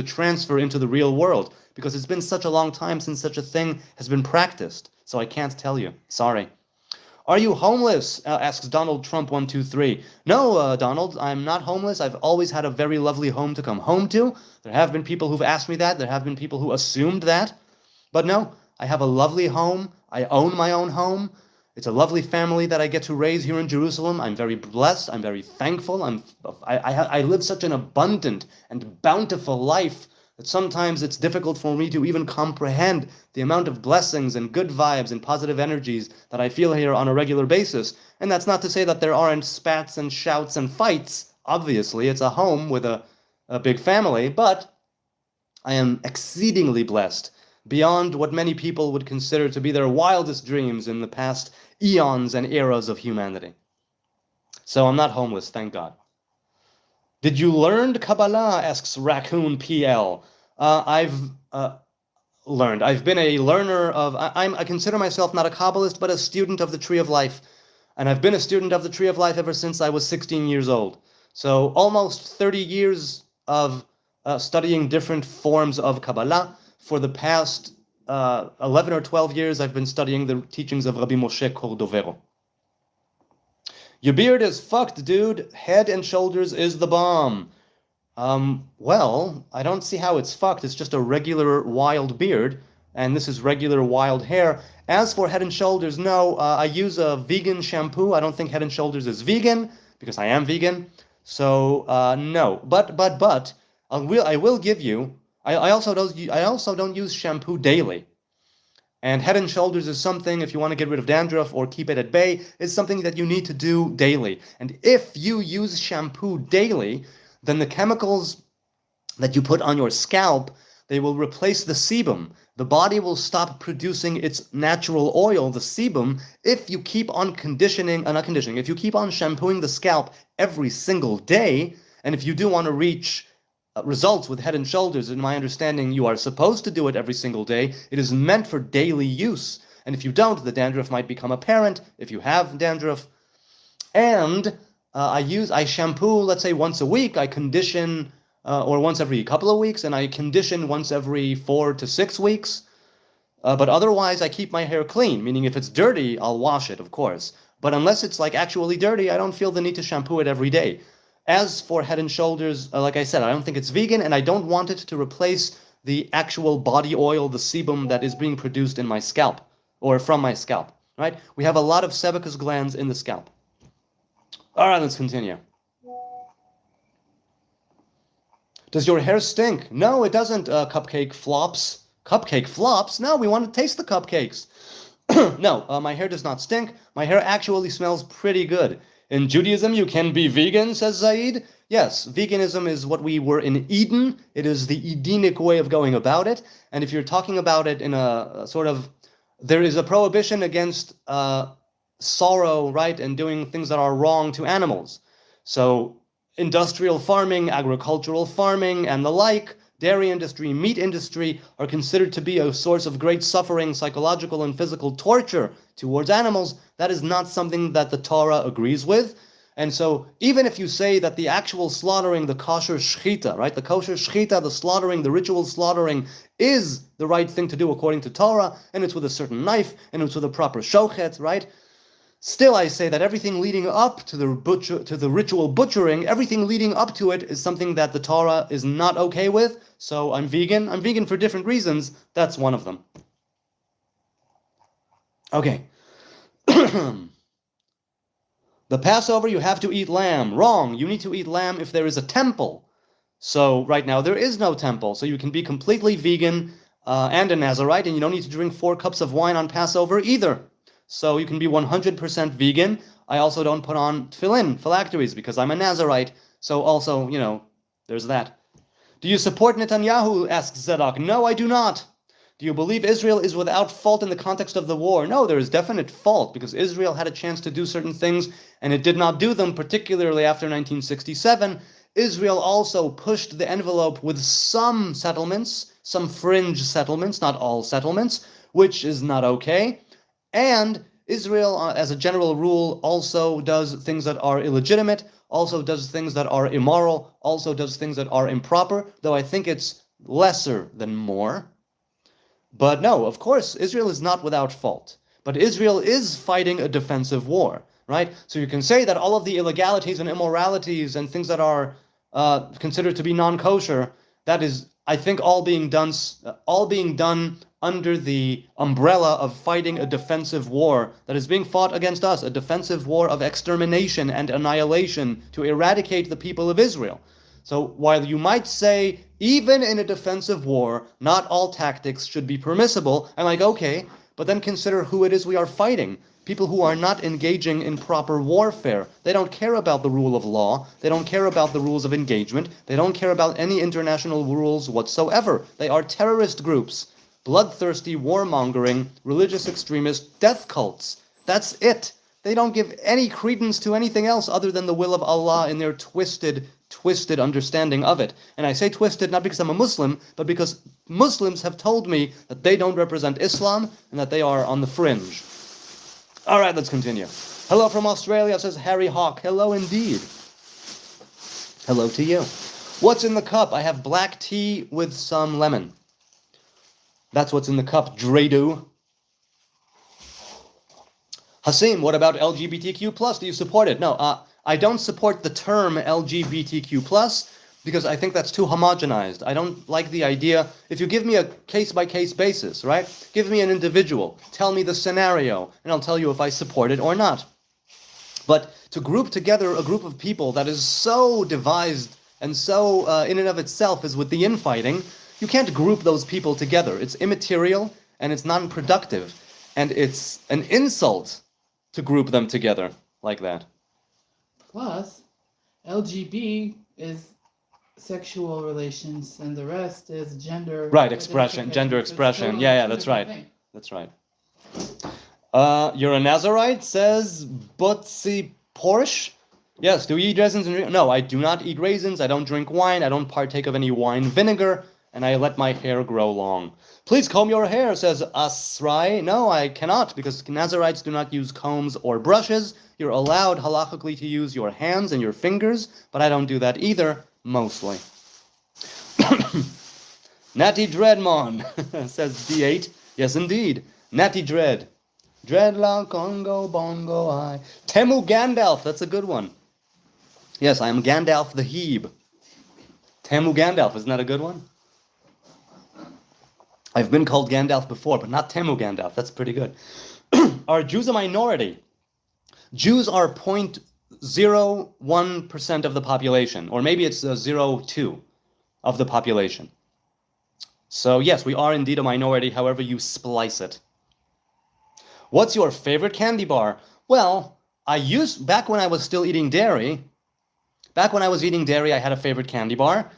transfer into the real world, because it's been such a long time since such a thing has been practiced, so I can't tell you. Sorry. Are you homeless? Asks Donald Trump 123. No, Donald, I'm not homeless. I've always had a very lovely home to come home to. There have been people who've asked me that. There have been people who assumed that. But no, I have a lovely home. I own my own home. It's a lovely family that I get to raise here in Jerusalem. I'm very blessed. I'm very thankful. I live such an abundant and bountiful life that sometimes it's difficult for me to even comprehend the amount of blessings and good vibes and positive energies that I feel here on a regular basis. And that's not to say that there aren't spats and shouts and fights. Obviously, it's a home with a big family, but I am exceedingly blessed, beyond what many people would consider to be their wildest dreams in the past eons and eras of humanity. So I'm not homeless, thank God. Did you learn Kabbalah? Asks Raccoon PL. I've learned. I've been a learner of. I consider myself not a Kabbalist, but a student of the Tree of Life, and I've been a student of the Tree of Life ever since I was 16 years old. So almost 30 years of studying different forms of Kabbalah. For the past 11 or 12 years, I've been studying the teachings of Rabbi Moshe Cordovero. Your beard is fucked, dude. Head and Shoulders is the bomb. Well, I don't see how it's fucked. It's just a regular wild beard, and this is regular wild hair. As for Head and Shoulders, no, I use a vegan shampoo. I don't think Head and Shoulders is vegan, because I am vegan. So, no. But, I will give you, I also don't use shampoo daily. And Head and Shoulders is something, if you want to get rid of dandruff or keep it at bay, is something that you need to do daily. And if you use shampoo daily, then the chemicals that you put on your scalp, they will replace the sebum. The body will stop producing its natural oil, the sebum, if you keep on if you keep on shampooing the scalp every single day, and if you do want to reach results with Head and Shoulders, in my understanding, you are supposed to do it every single day. It is meant for daily use. And if you don't, the dandruff might become apparent if you have dandruff. And I shampoo, let's say once a week, I condition, or once every couple of weeks, and I condition once every 4 to 6 weeks. But otherwise, I keep my hair clean, meaning if it's dirty, I'll wash it, of course. But unless it's like actually dirty, I don't feel the need to shampoo it every day. As for Head and Shoulders, like I said, I don't think it's vegan, and I don't want it to replace the actual body oil, the sebum that is being produced in my scalp, or from my scalp, right? We have a lot of sebacous glands in the scalp. All right, let's continue. Does your hair stink? No, it doesn't, Cupcake Flops. Cupcake Flops? No, we want to taste the cupcakes. No, my hair does not stink. My hair actually smells pretty good. In Judaism, you can be vegan, says Zaid. Yes, veganism is what we were in Eden. It is the Edenic way of going about it. And if you're talking about it in a sort of, there is a prohibition against sorrow, right, and doing things that are wrong to animals. So industrial farming, agricultural farming, and the like, dairy industry, meat industry, are considered to be a source of great suffering, psychological and physical torture towards animals. That is not something that the Torah agrees with. And so even if you say that the actual slaughtering, the kosher shechita, right, the kosher shechita, the slaughtering, the ritual slaughtering is the right thing to do according to Torah, and it's with a certain knife, and it's with a proper shochet, right? Still, I say that everything leading up to the ritual butchering, everything leading up to it is something that the Torah is not okay with. So I'm vegan. I'm vegan for different reasons. That's one of them. Okay. The Passover, you have to eat lamb. Wrong. You need to eat lamb if there is a temple. So right now there is no temple. So you can be completely vegan and a Nazarite, and you don't need to drink 4 cups of wine on Passover either. So you can be 100% vegan. I also don't put on phylacteries, because I'm a Nazarite. So also, there's that. Do you support Netanyahu? Asks Zedek. No, I do not. Do you believe Israel is without fault in the context of the war? No, there is definite fault, because Israel had a chance to do certain things, and it did not do them, particularly after 1967. Israel also pushed the envelope with some settlements, some fringe settlements, not all settlements, which is not okay. And Israel, as a general rule, also does things that are illegitimate, also does things that are immoral, also does things that are improper, though I think it's lesser than more. But no, of course, Israel is not without fault. But Israel is fighting a defensive war, right? So you can say that all of the illegalities and immoralities and things that are considered to be non-kosher, that is, I think, all being done under the umbrella of fighting a defensive war that is being fought against us, a defensive war of extermination and annihilation to eradicate the people of Israel. So while you might say, even in a defensive war, not all tactics should be permissible, I'm like, okay, but then consider who it is we are fighting. People who are not engaging in proper warfare. They don't care about the rule of law. They don't care about the rules of engagement. They don't care about any international rules whatsoever. They are terrorist groups. Bloodthirsty, warmongering, religious extremists, death cults. That's it. They don't give any credence to anything else other than the will of Allah in their twisted understanding of it. And I say twisted not because I'm a Muslim, but because Muslims have told me that they don't represent Islam and that they are on the fringe. All right, let's continue. Hello from Australia, says Harry Hawk. Hello indeed. Hello to you. What's in the cup? I have black tea with some lemon. That's what's in the cup, Dredu. Hasim, what about LGBTQ+? Do you support it? No, I don't support the term LGBTQ+, because I think that's too homogenized. I don't like the idea. If you give me a case-by-case basis, right? Give me an individual. Tell me the scenario, and I'll tell you if I support it or not. But to group together a group of people that is so devised and so in and of itself is with the infighting, you can't group those people together. It's immaterial, and it's non-productive, and it's an insult to group them together like that. Plus, LGB is sexual relations, and the rest is gender. Right, expression, gender expression. Totally Yeah, that's right. thing. That's right. You're a Nazarite, says Butzi Porsche. Yes, do you eat raisins? No, I do not eat raisins. I don't drink wine. I don't partake of any wine vinegar, and I let my hair grow long. Please comb your hair, says Asrai. No, I cannot, because Nazarites do not use combs or brushes. You're allowed halakhically to use your hands and your fingers, but I don't do that either, mostly. Natty Dreadmon, says D8. Yes, indeed. Natty Dread. Dreadlock, Congo, Bongo, I. Temu Gandalf, that's a good one. Yes, I am Gandalf the Hebe. Temu Gandalf, isn't that a good one? I've been called Gandalf before, but not Temu Gandalf. That's pretty good. Are Jews a minority? Jews are 0.01% of the population, or maybe it's 0.2 of the population. So yes, we are indeed a minority, however you splice it. What's your favorite candy bar? Well, back when I was still eating dairy, I had a favorite candy bar.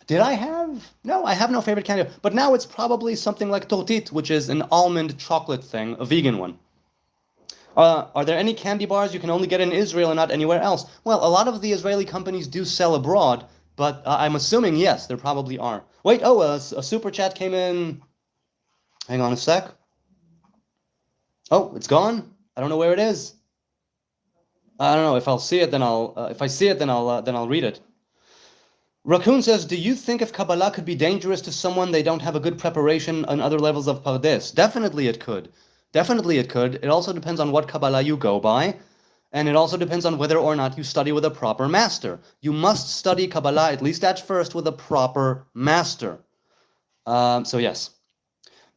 Did I have? No, I have no favorite candy bar. But now it's probably something like tortit, which is an almond chocolate thing, a vegan one. Are there any candy bars you can only get in Israel and not anywhere else? Well, a lot of the Israeli companies do sell abroad, but I'm assuming, yes, there probably are. Wait, a super chat came in. Hang on a sec. Oh, it's gone? I don't know where it is. I don't know. If I'll see it, then if I see it, then I'll read it. Raccoon says, do you think if Kabbalah could be dangerous to someone they don't have a good preparation on other levels of Pardes? Definitely it could. Definitely it could. It also depends on what Kabbalah you go by, and it also depends on whether or not you study with a proper master. You must study Kabbalah, at least at first, with a proper master. So yes.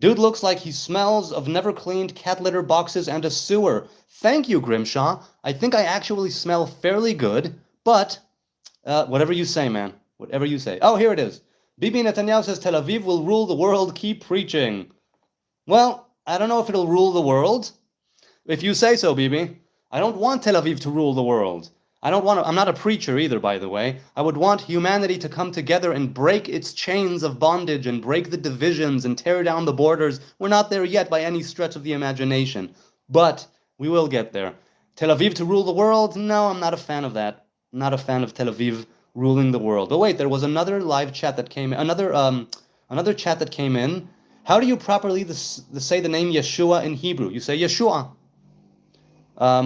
Dude looks like he smells of never-cleaned cat litter boxes and a sewer. Thank you, Grimshaw. I think I actually smell fairly good, but whatever you say, man. Whatever you say. Oh, here it is. Bibi Netanyahu says Tel Aviv will rule the world. Keep preaching. Well, I don't know if it'll rule the world. If you say so, Bibi. I don't want Tel Aviv to rule the world. I'm not a preacher either, by the way. I would want humanity to come together and break its chains of bondage and break the divisions and tear down the borders. We're not there yet by any stretch of the imagination. But we will get there. Tel Aviv to rule the world? No, I'm not a fan of that. I'm not a fan of Tel Aviv ruling the world. But wait, there was another live chat that came in. Another chat that came in. How do you properly say the name Yeshua in Hebrew? You say Yeshua.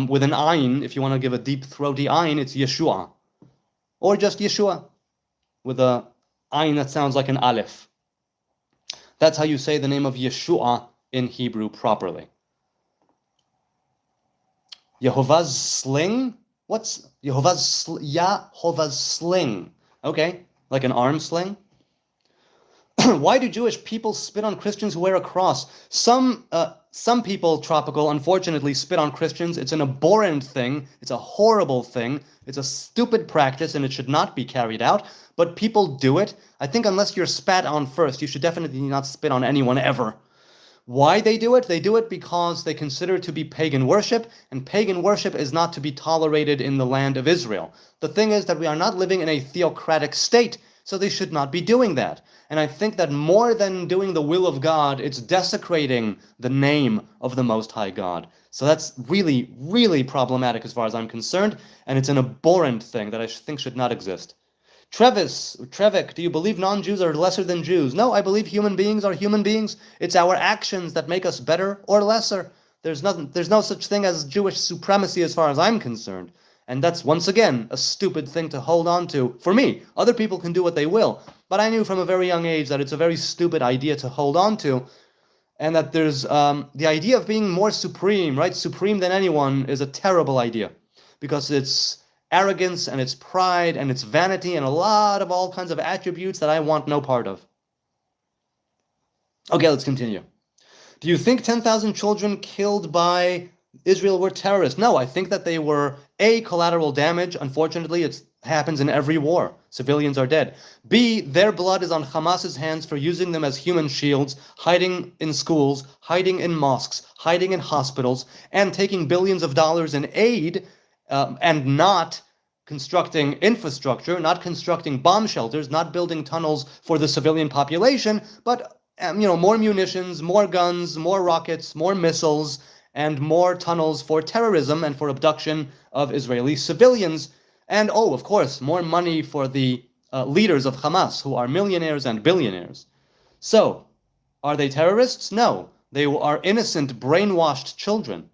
With an ayin, if you want to give a deep throaty ayin, it's Yeshua. Or just Yeshua. With a ayin that sounds like an aleph. That's how you say the name of Yeshua in Hebrew properly. Yehovah's sling? What's Yehovah's sling? Okay, like an arm sling? Why do Jewish people spit on Christians who wear a cross? Some people, Tropical, unfortunately spit on Christians. It's an abhorrent thing. It's a horrible thing. It's a stupid practice, and it should not be carried out. But people do it. I think unless you're spat on first, you should definitely not spit on anyone ever. Why they do it? They do it because they consider it to be pagan worship, and pagan worship is not to be tolerated in the land of Israel. The thing is that we are not living in a theocratic state, so they should not be doing that. And I think that more than doing the will of God, it's desecrating the name of the Most High God. So that's really, really problematic as far as I'm concerned, and it's an abhorrent thing that I think should not exist. Trevik, do you believe non-Jews are lesser than Jews? No, I believe human beings are human beings. It's our actions that make us better or lesser. There's no such thing as Jewish supremacy as far as I'm concerned. And that's, once again, a stupid thing to hold on to. For me, other people can do what they will. But I knew from a very young age that it's a very stupid idea to hold on to. And that there's the idea of being more supreme, right? Supreme than anyone is a terrible idea. Because it's arrogance and it's pride and it's vanity and a lot of all kinds of attributes that I want no part of. Okay, let's continue. Do you think 10,000 children killed by Israel were terrorists? No, I think that they were collateral damage. Unfortunately, happens in every war. Civilians are dead. B, their blood is on Hamas's hands for using them as human shields, hiding in schools, hiding in mosques, hiding in hospitals, and taking billions of dollars in aid, and not constructing infrastructure, not constructing bomb shelters, not building tunnels for the civilian population, but more munitions, more guns, more rockets, more missiles, and more tunnels for terrorism and for abduction of Israeli civilians. And, of course, more money for the leaders of Hamas, who are millionaires and billionaires. So, are they terrorists? No. They are innocent, brainwashed children.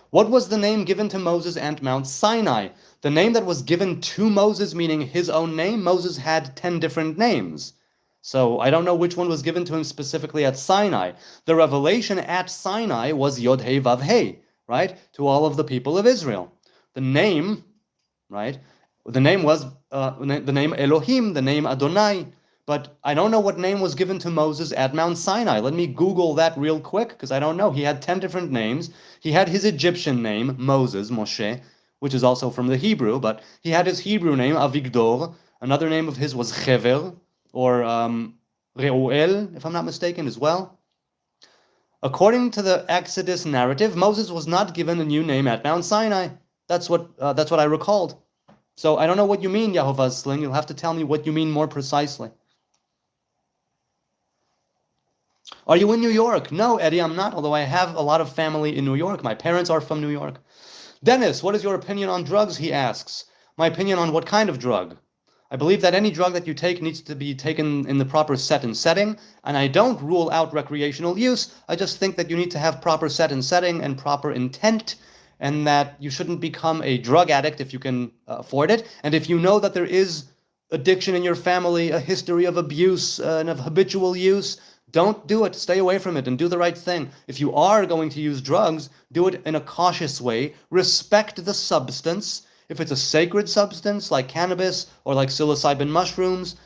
What was the name given to Moses at Mount Sinai? The name that was given to Moses, meaning his own name, Moses had 10 different names. So I don't know which one was given to him specifically at Sinai. The revelation at Sinai was Yod-Heh Vav-Heh, right? To all of the people of Israel. The name, right? The name was the name Elohim, the name Adonai. But I don't know what name was given to Moses at Mount Sinai. Let me Google that real quick, because I don't know. He had 10 different names. He had his Egyptian name, Moses, Moshe, which is also from the Hebrew, but he had his Hebrew name, Avigdor. Another name of his was Chever, or Reuel, if I'm not mistaken, as well. According to the Exodus narrative, Moses was not given a new name at Mount Sinai. That's what I recalled. So I don't know what you mean, Yehovah's Sling. You'll have to tell me what you mean more precisely. Are you in New York? No, Eddie, I'm not, although I have a lot of family in New York. My parents are from New York. Dennis, what is your opinion on drugs, he asks. My opinion on what kind of drug? I believe that any drug that you take needs to be taken in the proper set and setting, and I don't rule out recreational use. I just think that you need to have proper set and setting and proper intent, and that you shouldn't become a drug addict if you can afford it. And if you know that there is addiction in your family, a history of abuse and of habitual use, don't do it. Stay away from it and do the right thing. If you are going to use drugs, do it in a cautious way. Respect the substance. If it's a sacred substance like cannabis or like psilocybin mushrooms,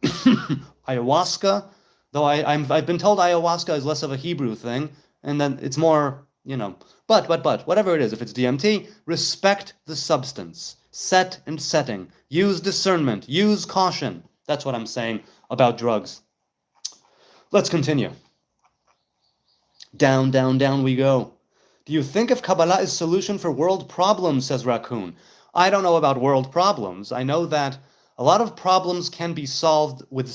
ayahuasca, though I've been told ayahuasca is less of a Hebrew thing, and then it's more, but whatever it is, if it's DMT, respect the substance. Set and setting. Use discernment. Use caution. That's what I'm saying about drugs. Let's continue. Down, down, down we go. Do you think if Kabbalah is solution for world problems, says Raccoon? I don't know about world problems. I know that a lot of problems can be solved with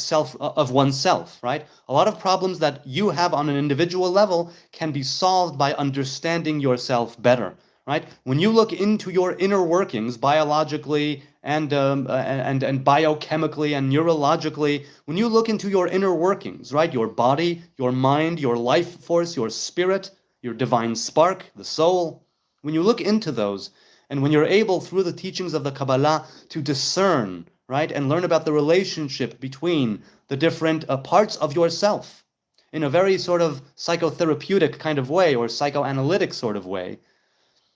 oneself, right? A lot of problems that you have on an individual level can be solved by understanding yourself better, right? When you look into your inner workings biologically and biochemically and neurologically, when you look into your inner workings, right? Your body, your mind, your life force, your spirit, your divine spark, the soul, when you look into those, and when you're able, through the teachings of the Kabbalah, to discern, right, and learn about the relationship between the different parts of yourself in a very sort of psychotherapeutic kind of way, or psychoanalytic sort of way,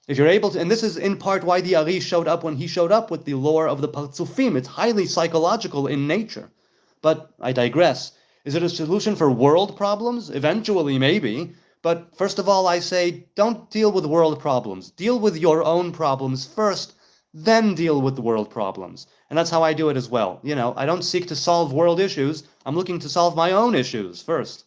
if you're able to, and this is in part why the Ari showed up when he showed up with the lore of the Partzufim. It's highly psychological in nature. But I digress. Is it a solution for world problems? Eventually, maybe. But first of all, I say, don't deal with world problems. Deal with your own problems first, then deal with the world problems. And that's how I do it as well. I don't seek to solve world issues. I'm looking to solve my own issues first.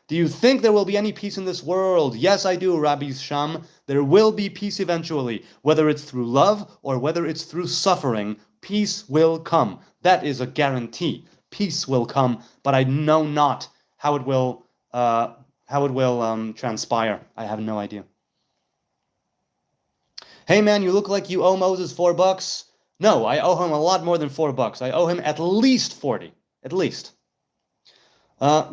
Do you think there will be any peace in this world? Yes, I do, Rabbi Sham. There will be peace eventually. Whether it's through love or whether it's through suffering, peace will come. That is a guarantee. Peace will come, but I know not how it will transpire. I have no idea. Hey man, you look like you owe Moses $4. No, I owe him a lot more than $4. I owe him at least 40. At least.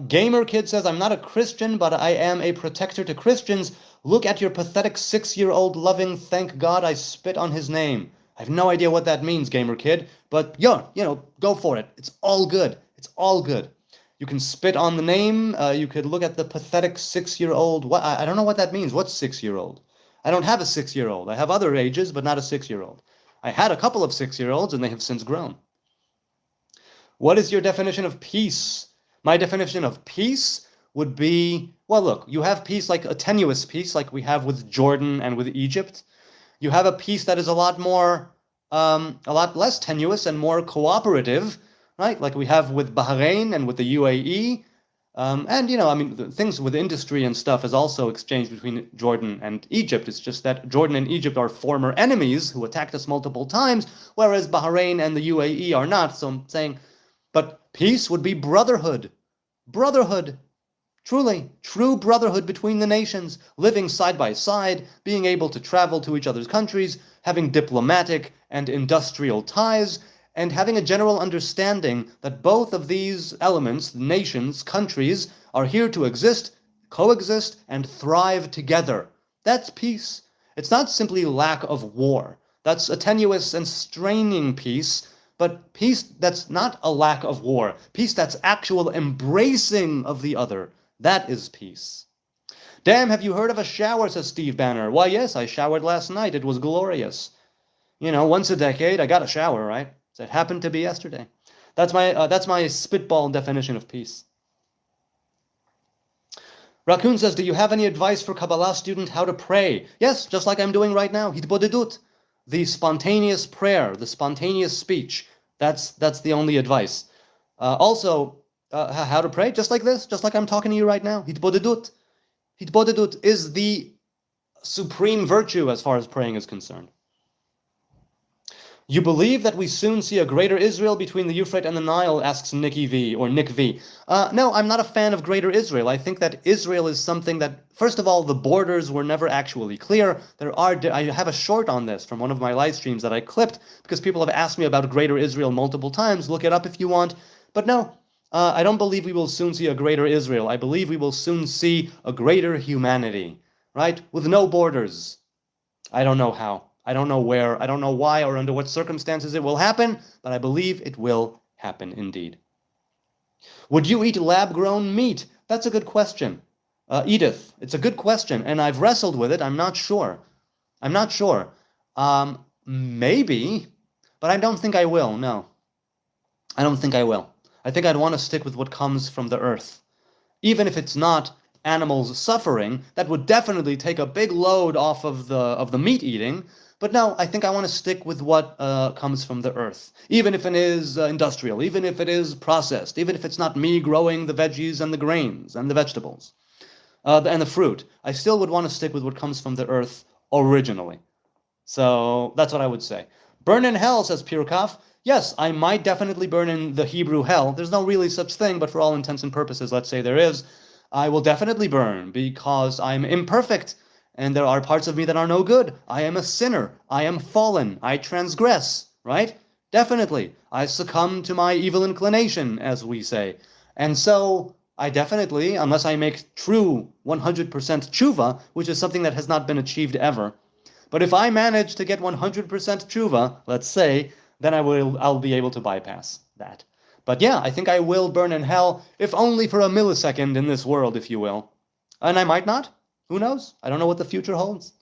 Gamer Kid says, I'm not a Christian, but I am a protector to Christians. Look at your pathetic 6-year-old loving, thank God I spit on his name. I have no idea what that means, Gamer Kid, but go for it. It's all good. It's all good. You can spit on the name. You could look at the pathetic 6-year-old. What? I don't know what that means. What's 6-year-old? I don't have a 6-year-old. I have other ages, but not a 6-year-old. I had a couple of 6-year-olds, and they have since grown. What is your definition of peace? My definition of peace would be, well, look, you have peace like a tenuous peace like we have with Jordan and with Egypt. You have a peace that is a lot more, a lot less tenuous and more cooperative, right? Like we have with Bahrain and with the UAE. And, I mean, things with industry and stuff is also exchanged between Jordan and Egypt. It's just that Jordan and Egypt are former enemies who attacked us multiple times, whereas Bahrain and the UAE are not. So I'm saying, but peace would be brotherhood. Brotherhood. Truly, true brotherhood between the nations, living side by side, being able to travel to each other's countries, having diplomatic and industrial ties, and having a general understanding that both of these elements, nations, countries, are here to exist, coexist, and thrive together. That's peace. It's not simply lack of war. That's a tenuous and straining peace, but peace that's not a lack of war. Peace that's actual embracing of the other. That is peace. Damn, have you heard of a shower, says Steve Banner. Why, yes, I showered last night. It was glorious. Once a decade, I got a shower, right? So it happened to be yesterday. That's my spitball definition of peace. Raccoon says, do you have any advice for Kabbalah student how to pray? Yes, just like I'm doing right now. Hitbodedut. The spontaneous prayer, the spontaneous speech. That's the only advice. Also, how to pray, just like this, just like I'm talking to you right now. Hitbodedut. Hitbodedut is the supreme virtue as far as praying is concerned. You believe that we soon see a greater Israel between the Euphrates and the Nile, asks Nicky V, or Nick V. No, I'm not a fan of greater Israel. I think that Israel is something that, first of all, the borders were never actually clear. I have a short on this from one of my live streams that I clipped because people have asked me about greater Israel multiple times. Look it up if you want. But no, I don't believe we will soon see a greater Israel. I believe we will soon see a greater humanity, right? With no borders. I don't know how. I don't know where, I don't know why or under what circumstances it will happen, but I believe it will happen indeed. Would you eat lab-grown meat? That's a good question. Edith, it's a good question, and I've wrestled with it. I'm not sure. Maybe, but I don't think I will, no. I don't think I will. I think I'd want to stick with what comes from the earth. Even if it's not animals suffering, that would definitely take a big load off of the meat eating. But no, I think I want to stick with what comes from the earth, even if it is industrial, even if it is processed, even if it's not me growing the veggies and the grains and the vegetables and the fruit. I still would want to stick with what comes from the earth originally. So that's what I would say. Burn in hell, says Pirkov. Yes, I might definitely burn in the Hebrew hell. There's no really such thing, but for all intents and purposes, let's say there is. I will definitely burn because I'm imperfect. And there are parts of me that are no good. I am a sinner. I am fallen. I transgress, right? Definitely. I succumb to my evil inclination, as we say. And so I definitely, unless I make true 100% tshuva, which is something that has not been achieved ever, but if I manage to get 100% tshuva, let's say, then I'll be able to bypass that. But yeah, I think I will burn in hell, if only for a millisecond in this world, if you will. And I might not. Who knows? I don't know what the future holds.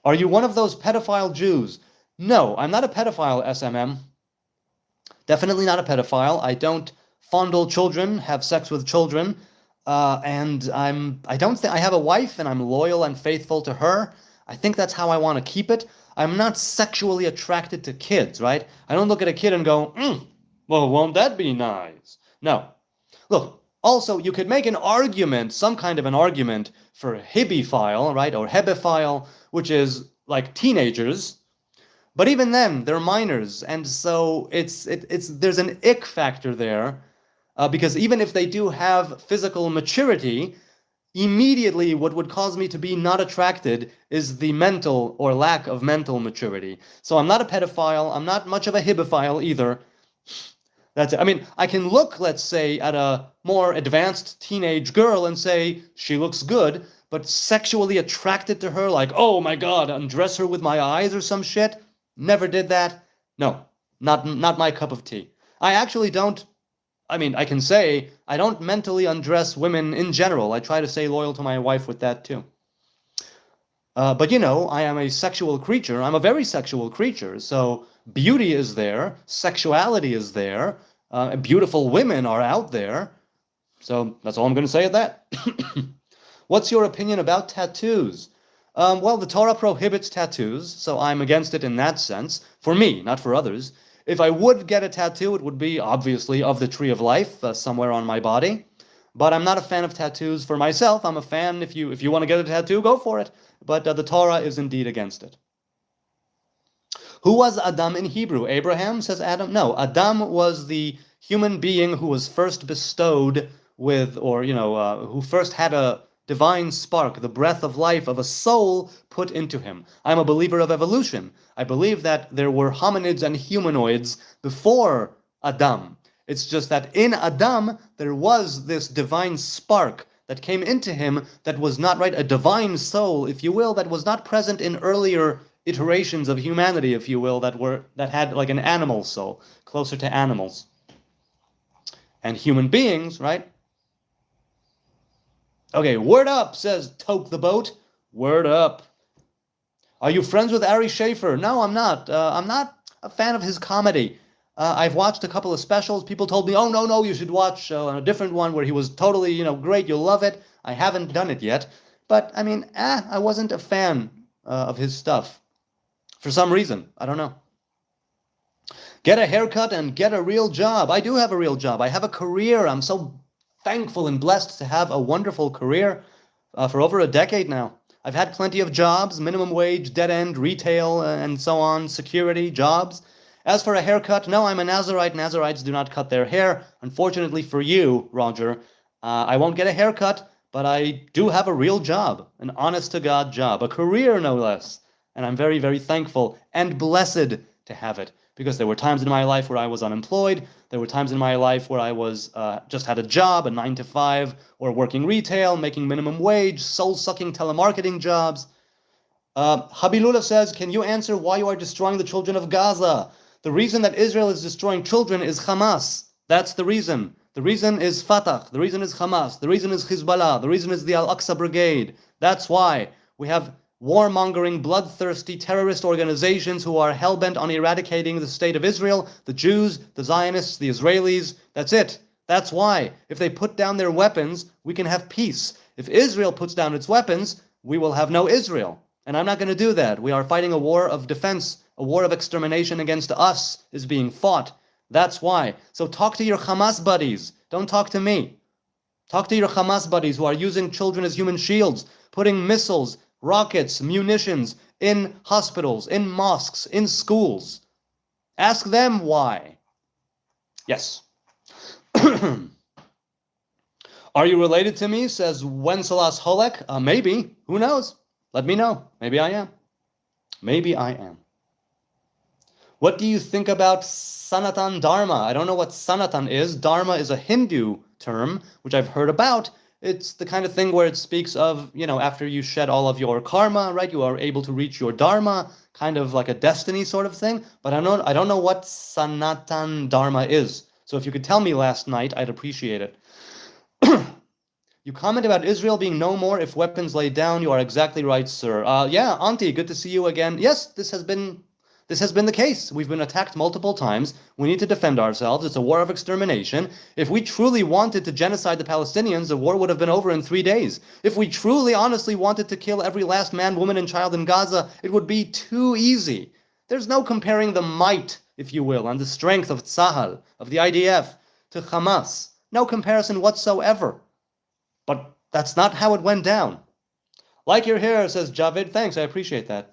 Are you one of those pedophile Jews? No, I'm not a pedophile, SMM. Definitely not a pedophile. I don't fondle children, have sex with children, and I don't think I have a wife, and I'm loyal and faithful to her. I think that's how I want to keep it. I'm not sexually attracted to kids, right? I don't look at a kid and go, well, won't that be nice? No. Look. Also, you could make an argument, some kind of an argument for hibophile, right, or hebephile, which is like teenagers. But even then, they're minors, and so there's an ick factor there, because even if they do have physical maturity, immediately what would cause me to be not attracted is the mental or lack of mental maturity. So I'm not a pedophile. I'm not much of a hibophile either. That's it. I mean, I can look, let's say, at a more advanced teenage girl and say, she looks good, but sexually attracted to her, like, oh my God, undress her with my eyes or some shit? Never did that. No, not my cup of tea. I actually don't, I mean, I can say, I don't mentally undress women in general. I try to stay loyal to my wife with that too. But I am a sexual creature. I'm a very sexual creature. So beauty is there. Sexuality is there. Beautiful women are out there. So that's all I'm going to say at that. What's your opinion about tattoos? Well, the Torah prohibits tattoos, so I'm against it in that sense. For me, not for others. If I would get a tattoo, it would be obviously of the Tree of Life somewhere on my body. But I'm not a fan of tattoos for myself. I'm a fan. If you want to get a tattoo, go for it. But the Torah is indeed against it. Who was Adam in Hebrew? Abraham, says Adam. No, Adam was the human being who was first bestowed with, or, who first had a divine spark, the breath of life of a soul put into him. I'm a believer of evolution. I believe that there were hominids and humanoids before Adam. It's just that in Adam, there was this divine spark that came into him that was not, right, a divine soul, if you will, that was not present in earlier iterations of humanity, if you will, that had like an animal soul, closer to animals. And human beings, right? Okay, word up, says Tope the Boat. Word up. Are you friends with Ari Schaefer? No, I'm not. I'm not a fan of his comedy. I've watched a couple of specials. People told me, oh, no, you should watch a different one where he was totally, great. You'll love it. I haven't done it yet. But, I mean, I wasn't a fan of his stuff. For some reason. I don't know. Get a haircut and get a real job. I do have a real job. I have a career. I'm so thankful and blessed to have a wonderful career for over a decade now. I've had plenty of jobs, minimum wage, dead end, retail, and so on, security, jobs. As for a haircut, no, I'm a Nazarite. Nazarites do not cut their hair. Unfortunately for you, Roger, I won't get a haircut, but I do have a real job, an honest-to-God job, a career no less. And I'm very, very thankful and blessed to have it. Because there were times in my life where I was unemployed. There were times in my life where I was just had a job, a 9-to-5, or working retail, making minimum wage, soul-sucking telemarketing jobs. Habilullah says, can you answer why you are destroying the children of Gaza? The reason that Israel is destroying children is Hamas. That's the reason. The reason is Fatah. The reason is Hamas. The reason is Hezbollah. The reason is the Al-Aqsa Brigade. That's why we have warmongering, bloodthirsty terrorist organizations who are hell-bent on eradicating the state of Israel, the Jews, the Zionists, the Israelis. That's it. That's why. If they put down their weapons, we can have peace. If Israel puts down its weapons, we will have no Israel. And I'm not going to do that. We are fighting a war of defense. A war of extermination against us is being fought. That's why. So talk to your Hamas buddies. Don't talk to me. Talk to your Hamas buddies who are using children as human shields, putting missiles, rockets, munitions in hospitals, in mosques, in schools. Ask them why. Yes. Are you related to me? Says Wencelas Holek. Maybe. Who knows? Let me know. Maybe I am. Maybe I am. What do you think about Sanatan Dharma? I don't know what Sanatan is. Dharma is a Hindu term, which I've heard about. It's the kind of thing where it speaks of, after you shed all of your karma, right? You are able to reach your dharma, kind of like a destiny sort of thing. But I don't know what Sanatan Dharma is. So if you could tell me last night, I'd appreciate it. You comment about Israel being no more if weapons laid down. You are exactly right, sir. Yeah, Auntie, good to see you again. Yes, this has been the case. We've been attacked multiple times. We need to defend ourselves. It's a war of extermination. If we truly wanted to genocide the Palestinians, the war would have been over in 3 days. If we truly, honestly wanted to kill every last man, woman, and child in Gaza, it would be too easy. There's no comparing the might, if you will, and the strength of Tzahal, of the IDF, to Hamas. No comparison whatsoever. But that's not how it went down. Like your hair, says Javid. Thanks, I appreciate that.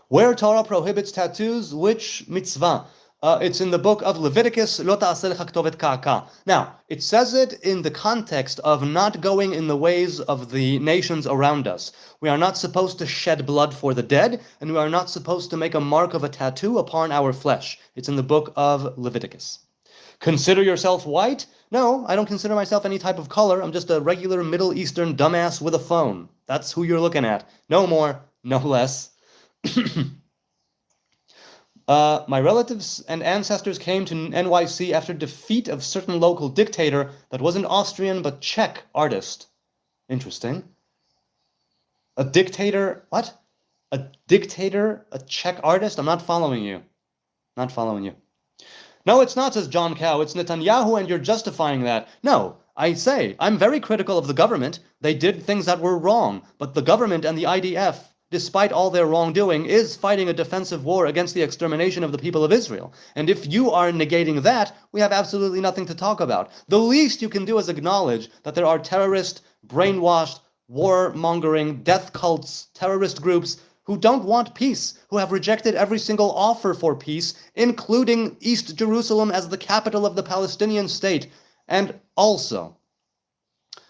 Where Torah prohibits tattoos, which mitzvah? It's in the book of Leviticus, Lo ta'aseh lecha ktovet ka'aka. Now, it says it in the context of not going in the ways of the nations around us. We are not supposed to shed blood for the dead, and we are not supposed to make a mark of a tattoo upon our flesh. It's in the book of Leviticus. Consider yourself white? No, I don't consider myself any type of color. I'm just a regular Middle Eastern dumbass with a phone. That's who you're looking at. No more, no less. My relatives and ancestors came to NYC after defeat of certain local dictator that wasn't Austrian but Czech artist. Interesting. A dictator, what? A dictator, a Czech artist? I'm not following you. Not following you. No, it's not, says John Cow. It's Netanyahu and you're justifying that. No, I say, I'm very critical of the government. They did things that were wrong, but the government and the IDF, despite all their wrongdoing, is fighting a defensive war against the extermination of the people of Israel. And if you are negating that, we have absolutely nothing to talk about. The least you can do is acknowledge that there are terrorist, brainwashed, war-mongering, death cults, terrorist groups who don't want peace, who have rejected every single offer for peace, including East Jerusalem as the capital of the Palestinian state. And also,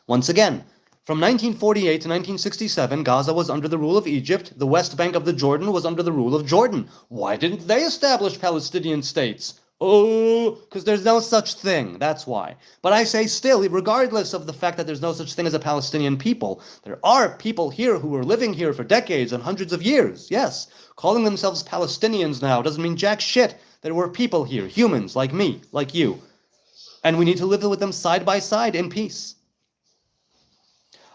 once again, from 1948 to 1967, Gaza was under the rule of Egypt. The West Bank of the Jordan was under the rule of Jordan. Why didn't they establish Palestinian states? Oh, because there's no such thing. That's why. But I say still, regardless of the fact that there's no such thing as a Palestinian people, there are people here who were living here for decades and hundreds of years. Yes, calling themselves Palestinians now doesn't mean jack shit. There were people here, humans like me, like you. And we need to live with them side by side in peace.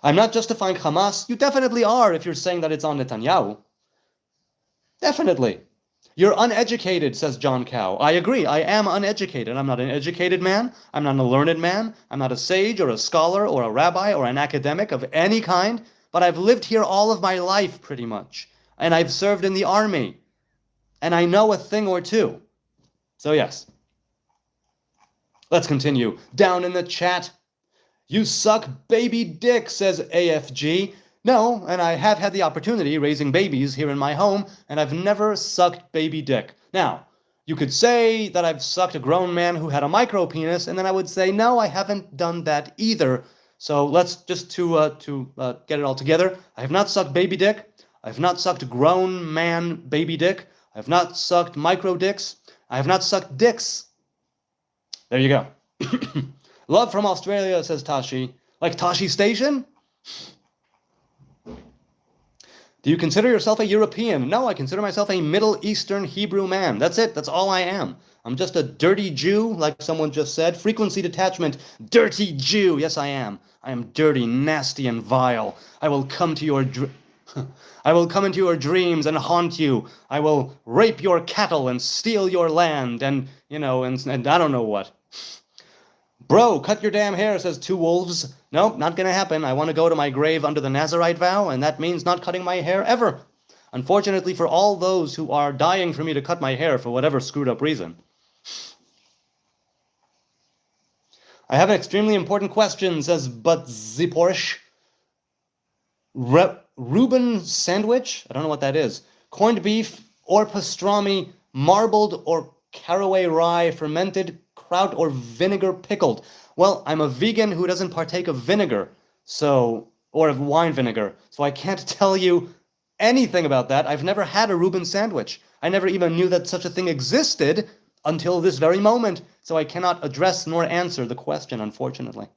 I'm not justifying Hamas. You definitely are if you're saying that it's on Netanyahu. Definitely. You're uneducated, says John Cow. I agree, I am uneducated. I'm not an educated man. I'm not a learned man. I'm not a sage or a scholar or a rabbi or an academic of any kind. But I've lived here all of my life, pretty much. And I've served in the army. And I know a thing or two. So yes. Let's continue. Down in the chat. You suck baby dick, says AFG. No, and I have had the opportunity raising babies here in my home, and I've never sucked baby dick. Now, you could say that I've sucked a grown man who had a micro penis, and then I would say, no, I haven't done that either. So let's just to get it all together. I have not sucked baby dick. I have not sucked grown man baby dick. I have not sucked micro dicks. I have not sucked dicks. There you go. Love from Australia, says Tashi. Like Tashi Station? Do you consider yourself a European? No, I consider myself a Middle Eastern Hebrew man. That's it. That's all I am. I'm just a dirty Jew, like someone just said. Frequency detachment. Dirty Jew. Yes, I am. I am dirty, nasty, and vile. I will come to your I will come into your dreams and haunt you. I will rape your cattle and steal your land and, and I don't know what. Bro, cut your damn hair, says Two Wolves. Nope, not gonna happen. I want to go to my grave under the Nazarite vow, and that means not cutting my hair ever. Unfortunately for all those who are dying for me to cut my hair for whatever screwed up reason. I have an extremely important question, says But Ziporsh. Reuben sandwich? I don't know what that is. Corned beef or pastrami, marbled or caraway rye, fermented, kraut, or vinegar pickled. Well, I'm a vegan who doesn't partake of vinegar, or of wine vinegar, so I can't tell you anything about that. I've never had a Reuben sandwich. I never even knew that such a thing existed until this very moment, so I cannot address nor answer the question, unfortunately.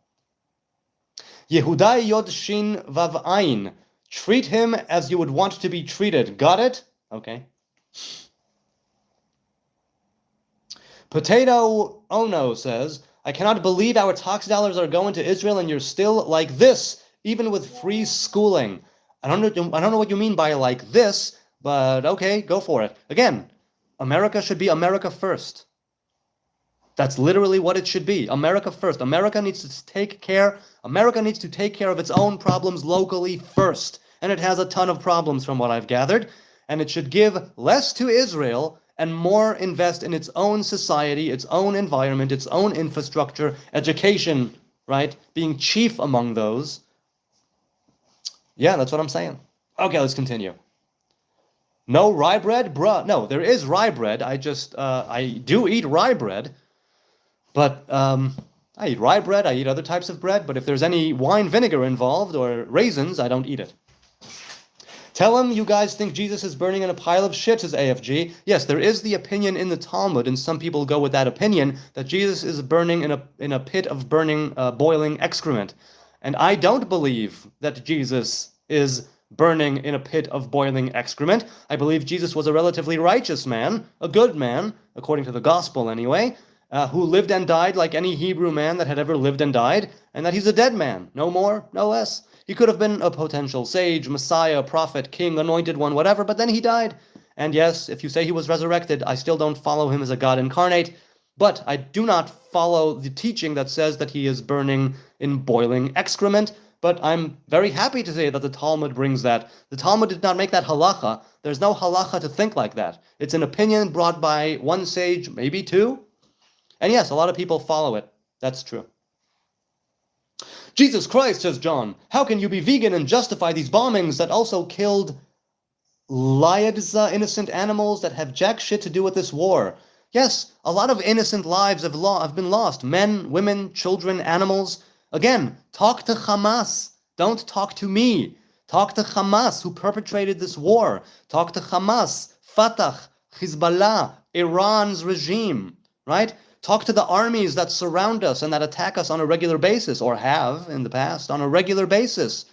Yehudai Yod Shin Vav Ayin. Treat him as you would want to be treated. Got it? Okay. Potato Ono says, I cannot believe our tax dollars are going to Israel and you're still like this, even with free schooling. I don't know what you mean by like this, but okay, go for it. Again, America should be America first. That's literally what it should be. America first. America needs to take care of its own problems locally first. And it has a ton of problems from what I've gathered. And it should give less to Israel and more invest in its own society, its own environment, its own infrastructure, education, right? Being chief among those. Yeah, that's what I'm saying. Okay, let's continue. No rye bread? Bruh. No, there is rye bread. I do eat rye bread. But I eat rye bread, I eat other types of bread, but if there's any wine vinegar involved or raisins, I don't eat it. Tell him you guys think Jesus is burning in a pile of shit, says AFG. Yes, there is the opinion in the Talmud, and some people go with that opinion, that Jesus is burning in a pit of burning, boiling excrement. And I don't believe that Jesus is burning in a pit of boiling excrement. I believe Jesus was a relatively righteous man, a good man, according to the gospel anyway, who lived and died like any Hebrew man that had ever lived and died, and that he's a dead man, no more, no less. He could have been a potential sage, messiah, prophet, king, anointed one, whatever, but then he died. And yes, if you say he was resurrected, I still don't follow him as a God incarnate. But I do not follow the teaching that says that he is burning in boiling excrement. But I'm very happy to say that the Talmud brings that. The Talmud did not make that halacha. There's no halacha to think like that. It's an opinion brought by one sage, maybe two. And yes, a lot of people follow it. That's true. Jesus Christ, says John, how can you be vegan and justify these bombings that also killed lives, innocent animals that have jack shit to do with this war? Yes, a lot of innocent lives have been lost. Men, women, children, animals. Again, talk to Hamas. Don't talk to me. Talk to Hamas, who perpetrated this war. Talk to Hamas, Fatah, Hezbollah, Iran's regime, right? Talk to the armies that surround us and that attack us on a regular basis, or have in the past on a regular basis.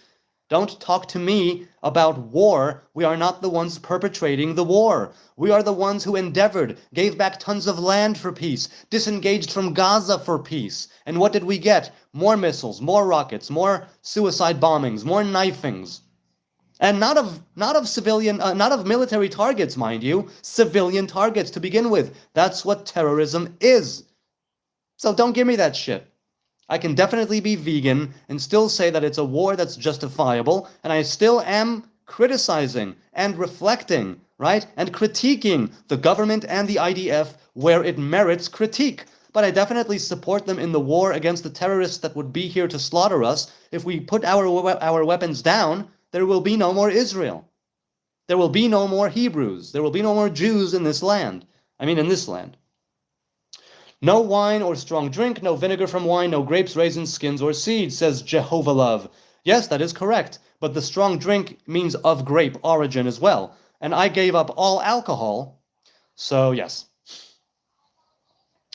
Don't talk to me about war. We are not the ones perpetrating the war. We are the ones who endeavored, gave back tons of land for peace, disengaged from Gaza for peace. And what did we get? More missiles, more rockets, more suicide bombings, more knifings. And not of civilian, not of military targets, mind you, civilian targets to begin with. That's what terrorism is. So don't give me that shit. I can definitely be vegan and still say that it's a war that's justifiable, and I still am criticizing and reflecting, right, and critiquing the government and the IDF where it merits critique. But I definitely support them in the war against the terrorists that would be here to slaughter us. If we put our weapons down, there will be no more Israel. There will be no more Hebrews. There will be no more Jews in this land. In this land. No wine or strong drink, no vinegar from wine, no grapes, raisins, skins, or seeds, says Jehovah Love. Yes, that is correct, but the strong drink means of grape origin as well. And I gave up all alcohol, so yes.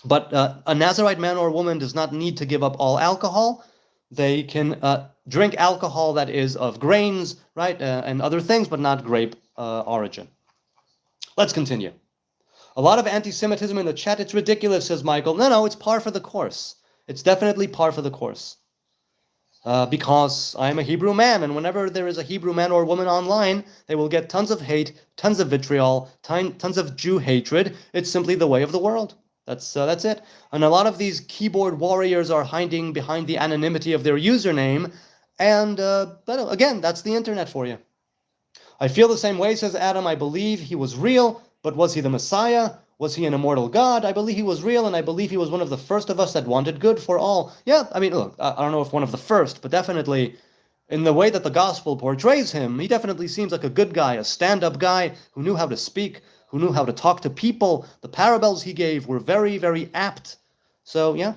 But a Nazarite man or woman does not need to give up all alcohol. They can drink alcohol that is of grains, right, and other things, but not grape origin. Let's continue. A lot of anti-Semitism in the chat. It's ridiculous, says Michael. No, it's par for the course. It's definitely par for the course. Because I'm a Hebrew man, and whenever there is a Hebrew man or woman online, they will get tons of hate, tons of vitriol, tons of Jew hatred. It's simply the way of the world. That's it. And a lot of these keyboard warriors are hiding behind the anonymity of their username. And but again, that's the internet for you. I feel the same way, says Adam. I believe he was real. But was he the Messiah? Was he an immortal God? I believe he was real, and I believe he was one of the first of us that wanted good for all. Yeah, look, I don't know if one of the first, but definitely in the way that the gospel portrays him, he definitely seems like a good guy, a stand-up guy who knew how to speak, who knew how to talk to people. The parables he gave were very, very apt. So, yeah.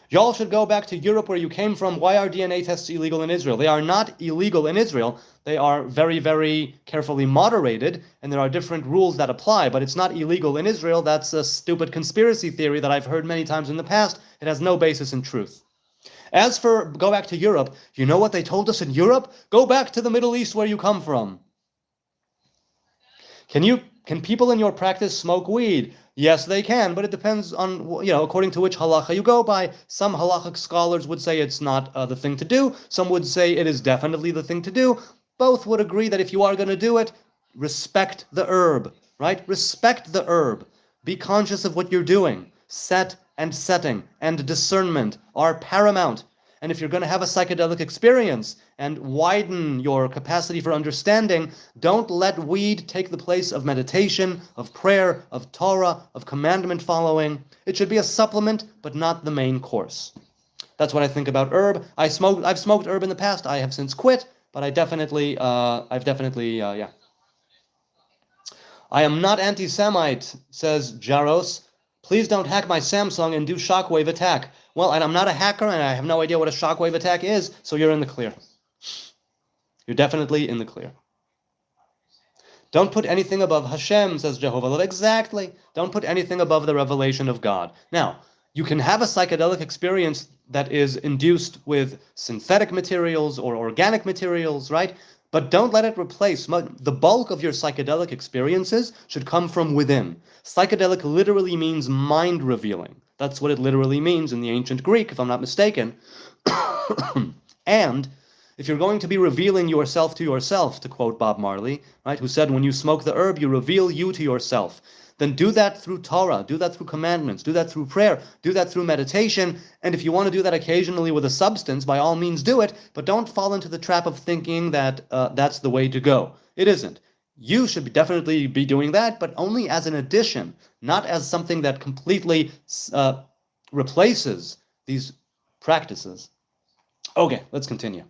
Y'all should go back to Europe where you came from. Why are DNA tests illegal in Israel? They are not illegal in Israel. They are very, very carefully moderated, and there are different rules that apply, but it's not illegal in Israel. That's a stupid conspiracy theory that I've heard many times in the past. It has no basis in truth. As for go back to Europe, you know what they told us in Europe? Go back to the Middle East where you come from. Can people in your practice smoke weed? Yes, they can, but it depends on, according to which halacha you go by. Some halachic scholars would say it's not the thing to do. Some would say it is definitely the thing to do. Both would agree that if you are going to do it, respect the herb, right? Respect the herb. Be conscious of what you're doing. Set and setting and discernment are paramount. And if you're going to have a psychedelic experience and widen your capacity for understanding, don't let weed take the place of meditation, of prayer, of Torah, of commandment following. It should be a supplement, but not the main course. That's what I think about herb. I've smoked herb in the past. I have since quit, but I've definitely, yeah. I am not anti-Semite, says Jaros. Please don't hack my Samsung and do shockwave attack. Well, and I'm not a hacker, and I have no idea what a shockwave attack is, so you're in the clear. You're definitely in the clear. Don't put anything above Hashem, says Jehovah Love. Exactly. Don't put anything above the revelation of God. Now, you can have a psychedelic experience that is induced with synthetic materials or organic materials, right? But don't let it replace. The bulk of your psychedelic experiences should come from within. Psychedelic literally means mind revealing. That's what it literally means in the ancient Greek, if I'm not mistaken. And if you're going to be revealing yourself, to quote Bob Marley, right, who said, when you smoke the herb, you reveal you to yourself. then do that through Torah, do that through commandments, do that through prayer, do that through meditation. And if you want to do that occasionally with a substance, by all means do it, but don't fall into the trap of thinking that that's the way to go. It isn't. You should definitely be doing that, but only as an addition, not as something that completely replaces these practices. Okay, let's continue.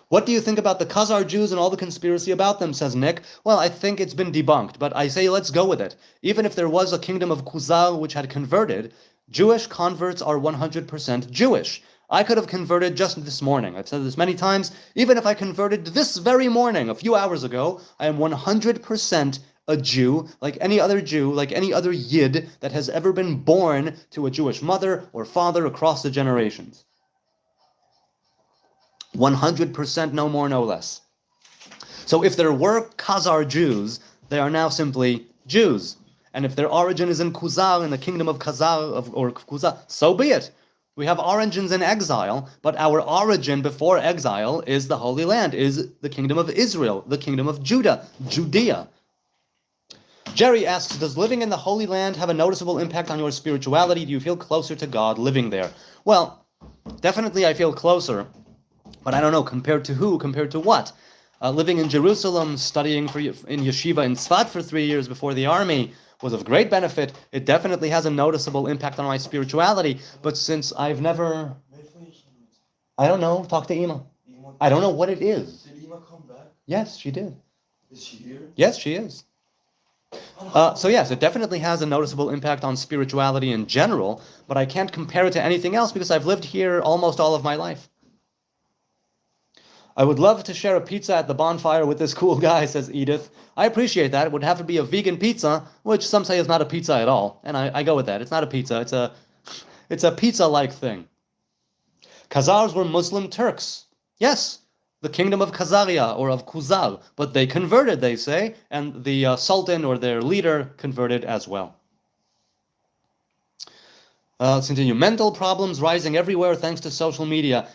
What do you think about the Khazar Jews and all the conspiracy about them, says Nick. Well, I think it's been debunked, but I say let's go with it. Even if there was a kingdom of Khuzal which had converted, Jewish converts are 100% Jewish. I could have converted just this morning. I've said this many times. Even if I converted this very morning, a few hours ago, I am 100% a Jew, like any other Jew, like any other Yid that has ever been born to a Jewish mother or father across the generations. 100%, no more, no less. So if there were Khazar Jews, they are now simply Jews. And if their origin is in Khuzal, in the kingdom of Khazar, or Khuzal, so be it. We have origins in exile, but our origin before exile is the Holy Land, is the kingdom of Israel, the kingdom of Judah, Judea. Jerry asks, does living in the Holy Land have a noticeable impact on your spirituality? Do you feel closer to God living there? Well, definitely I feel closer. But I don't know, compared to who, compared to what? Living in Jerusalem, studying in yeshiva in Tzfat for 3 years before the army was of great benefit. It definitely has a noticeable impact on my spirituality. But since I've never... I don't know, talk to Ima. I don't know what it is. Did Ima come back? Yes, she did. Is she here? Yes, she is. So yes, it definitely has a noticeable impact on spirituality in general, but I can't compare it to anything else because I've lived here almost all of my life. I would love to share a pizza at the bonfire with this cool guy, says Edith. I appreciate that. It would have to be a vegan pizza, which some say is not a pizza at all. And I go with that. It's not a pizza. It's a pizza-like thing. Khazars were Muslim Turks. Yes, the kingdom of Khazaria, or of Khuzal. But they converted, they say, and the sultan or their leader converted as well. Let's continue. Mental problems rising everywhere thanks to social media.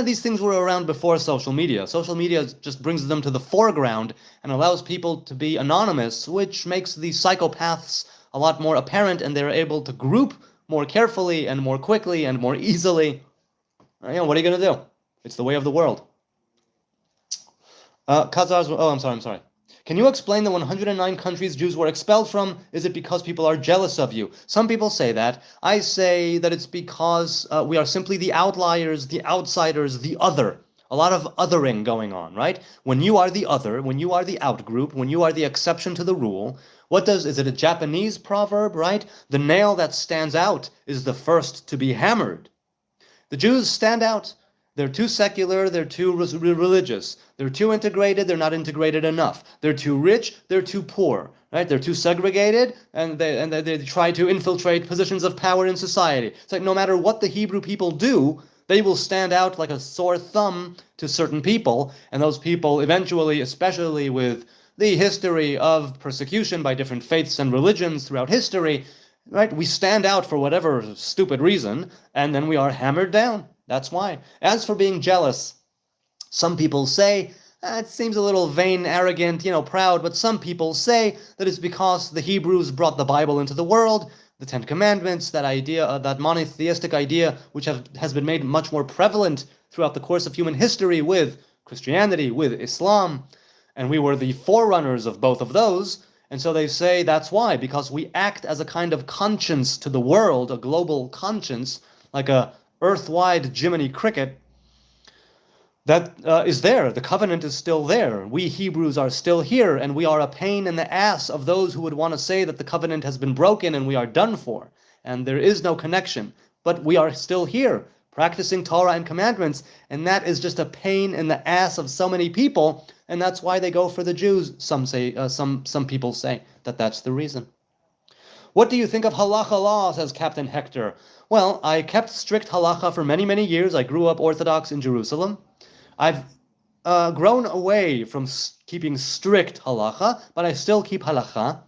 These things were around before social media. Social media just brings them to the foreground and allows people to be anonymous, which makes the psychopaths a lot more apparent, and they're able to group more carefully and more quickly and more easily. What are you going to do? It's the way of the world. Khazars... Oh, I'm sorry. Can you explain the 109 countries Jews were expelled from? Is it because people are jealous of you? Some people say that. I say that it's because we are simply the outliers, the outsiders, the other. A lot of othering going on, right? When you are the other, when you are the outgroup, when you are the exception to the rule, is it a Japanese proverb, right? The nail that stands out is the first to be hammered. The Jews stand out. They're too secular, they're too religious. They're too integrated, they're not integrated enough. They're too rich, they're too poor. Right? They're too segregated, and they try to infiltrate positions of power in society. It's like no matter what the Hebrew people do, they will stand out like a sore thumb to certain people, and those people eventually, especially with the history of persecution by different faiths and religions throughout history, right? We stand out for whatever stupid reason, and then we are hammered down. That's why. As for being jealous, some people say, it seems a little vain, arrogant, proud, but some people say that it's because the Hebrews brought the Bible into the world, the Ten Commandments, that idea, that monotheistic idea, which has been made much more prevalent throughout the course of human history with Christianity, with Islam, and we were the forerunners of both of those, and so they say that's why, because we act as a kind of conscience to the world, a global conscience, like a earth-wide Jiminy Cricket, that is there. The covenant is still there. We Hebrews are still here, and we are a pain in the ass of those who would want to say that the covenant has been broken and we are done for, and there is no connection. But we are still here, practicing Torah and commandments, and that is just a pain in the ass of so many people, and that's why they go for the Jews. Some say, some people say that that's the reason. What do you think of halacha law, says Captain Hector? Well, I kept strict halacha for many, many years. I grew up Orthodox in Jerusalem. I've grown away from keeping strict halacha, but I still keep halacha.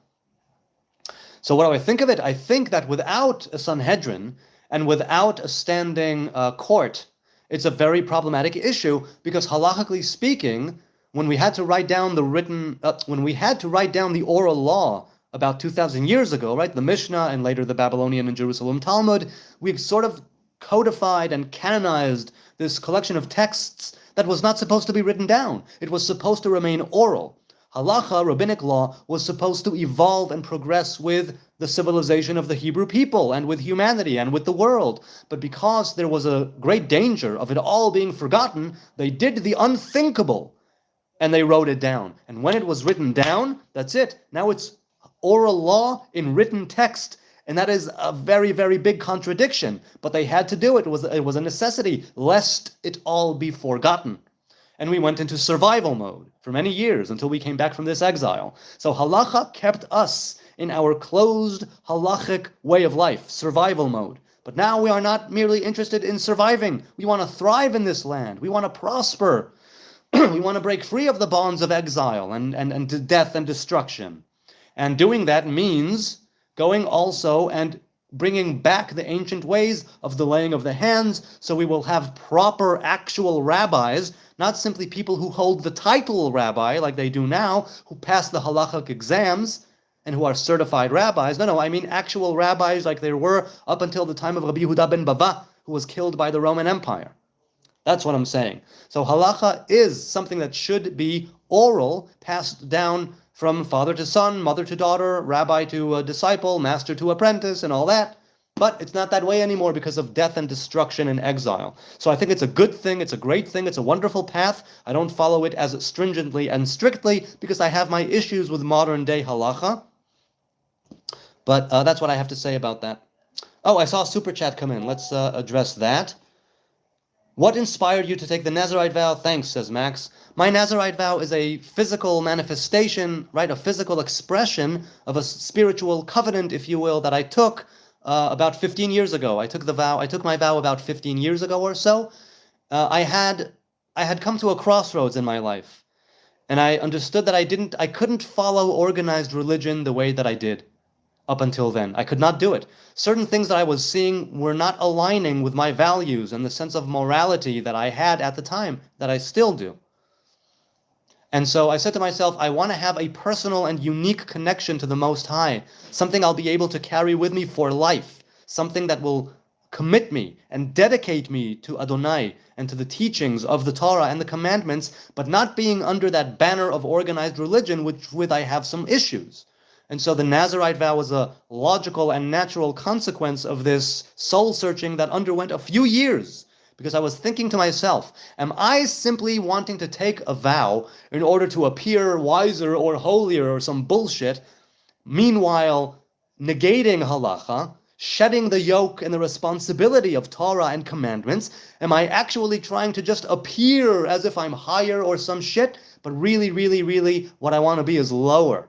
So what do I think of it? I think that without a Sanhedrin and without a standing court, it's a very problematic issue, because halachically speaking, when we had to write down the oral law about 2,000 years ago, right? The Mishnah and later the Babylonian and Jerusalem Talmud, we've sort of codified and canonized this collection of texts that was not supposed to be written down. It was supposed to remain oral. Halacha, rabbinic law, was supposed to evolve and progress with the civilization of the Hebrew people and with humanity and with the world. But because there was a great danger of it all being forgotten, they did the unthinkable and they wrote it down. And when it was written down, that's it. Now it's oral law in written text. And that is a very, very big contradiction. But they had to do it. It was a necessity, lest it all be forgotten. And we went into survival mode for many years until we came back from this exile. So halacha kept us in our closed halachic way of life, survival mode. But now we are not merely interested in surviving. We want to thrive in this land. We want to prosper. We want to break free of the bonds of exile and death and destruction. And doing that means going also and bringing back the ancient ways of the laying of the hands, so we will have proper actual rabbis, not simply people who hold the title rabbi like they do now, who pass the halachic exams and who are certified rabbis. No, I mean actual rabbis like there were up until the time of Rabbi Yehuda ben Bava, who was killed by the Roman Empire. That's what I'm saying. So halacha is something that should be oral, passed down from father to son, mother to daughter, rabbi to disciple, master to apprentice, and all that. But it's not that way anymore because of death and destruction and exile. So I think it's a good thing, it's a great thing, it's a wonderful path. I don't follow it as stringently and strictly because I have my issues with modern day halacha. But that's what I have to say about that. Oh, I saw a super chat come in. Let's address that. What inspired you to take the Nazarite vow? Thanks, says Max. My Nazarite vow is a physical manifestation, right? A physical expression of a spiritual covenant, if you will, that I took about 15 years ago. I took my vow about 15 years ago or so. I had come to a crossroads in my life, and I understood that I couldn't follow organized religion the way that I did up until then. I could not do it. Certain things that I was seeing were not aligning with my values and the sense of morality that I had at the time, that I still do. And so I said to myself, I want to have a personal and unique connection to the Most High, something I'll be able to carry with me for life, something that will commit me and dedicate me to Adonai and to the teachings of the Torah and the commandments, but not being under that banner of organized religion, with I have some issues. And so the Nazarite vow was a logical and natural consequence of this soul searching that underwent a few years. Because I was thinking to myself, am I simply wanting to take a vow in order to appear wiser or holier or some bullshit, meanwhile negating halacha, shedding the yoke and the responsibility of Torah and commandments? Am I actually trying to just appear as if I'm higher or some shit, but really, really, really what I want to be is lower?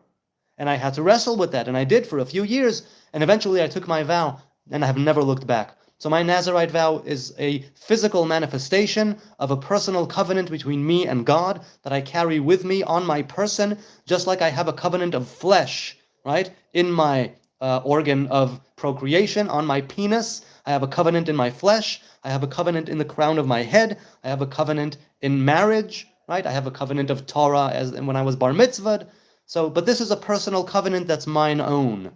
And I had to wrestle with that, and I did for a few years, and eventually I took my vow, and I have never looked back. So my Nazarite vow is a physical manifestation of a personal covenant between me and God that I carry with me on my person, just like I have a covenant of flesh, right, in my organ of procreation, on my penis. I have a covenant in my flesh. I have a covenant in the crown of my head. I have a covenant in marriage, right? I have a covenant of Torah as when I was bar mitzvahed. So, but this is a personal covenant that's mine own.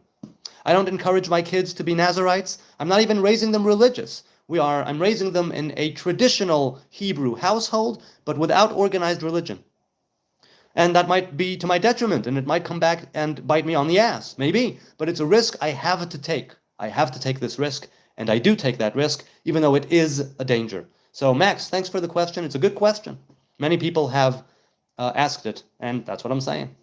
I don't encourage my kids to be Nazarites. I'm not even raising them religious. I'm raising them in a traditional Hebrew household, but without organized religion. And that might be to my detriment, and it might come back and bite me on the ass, maybe. But it's a risk I have to take. I have to take this risk, and I do take that risk, even though it is a danger. So, Max, thanks for the question. It's a good question. Many people have asked it, and that's what I'm saying.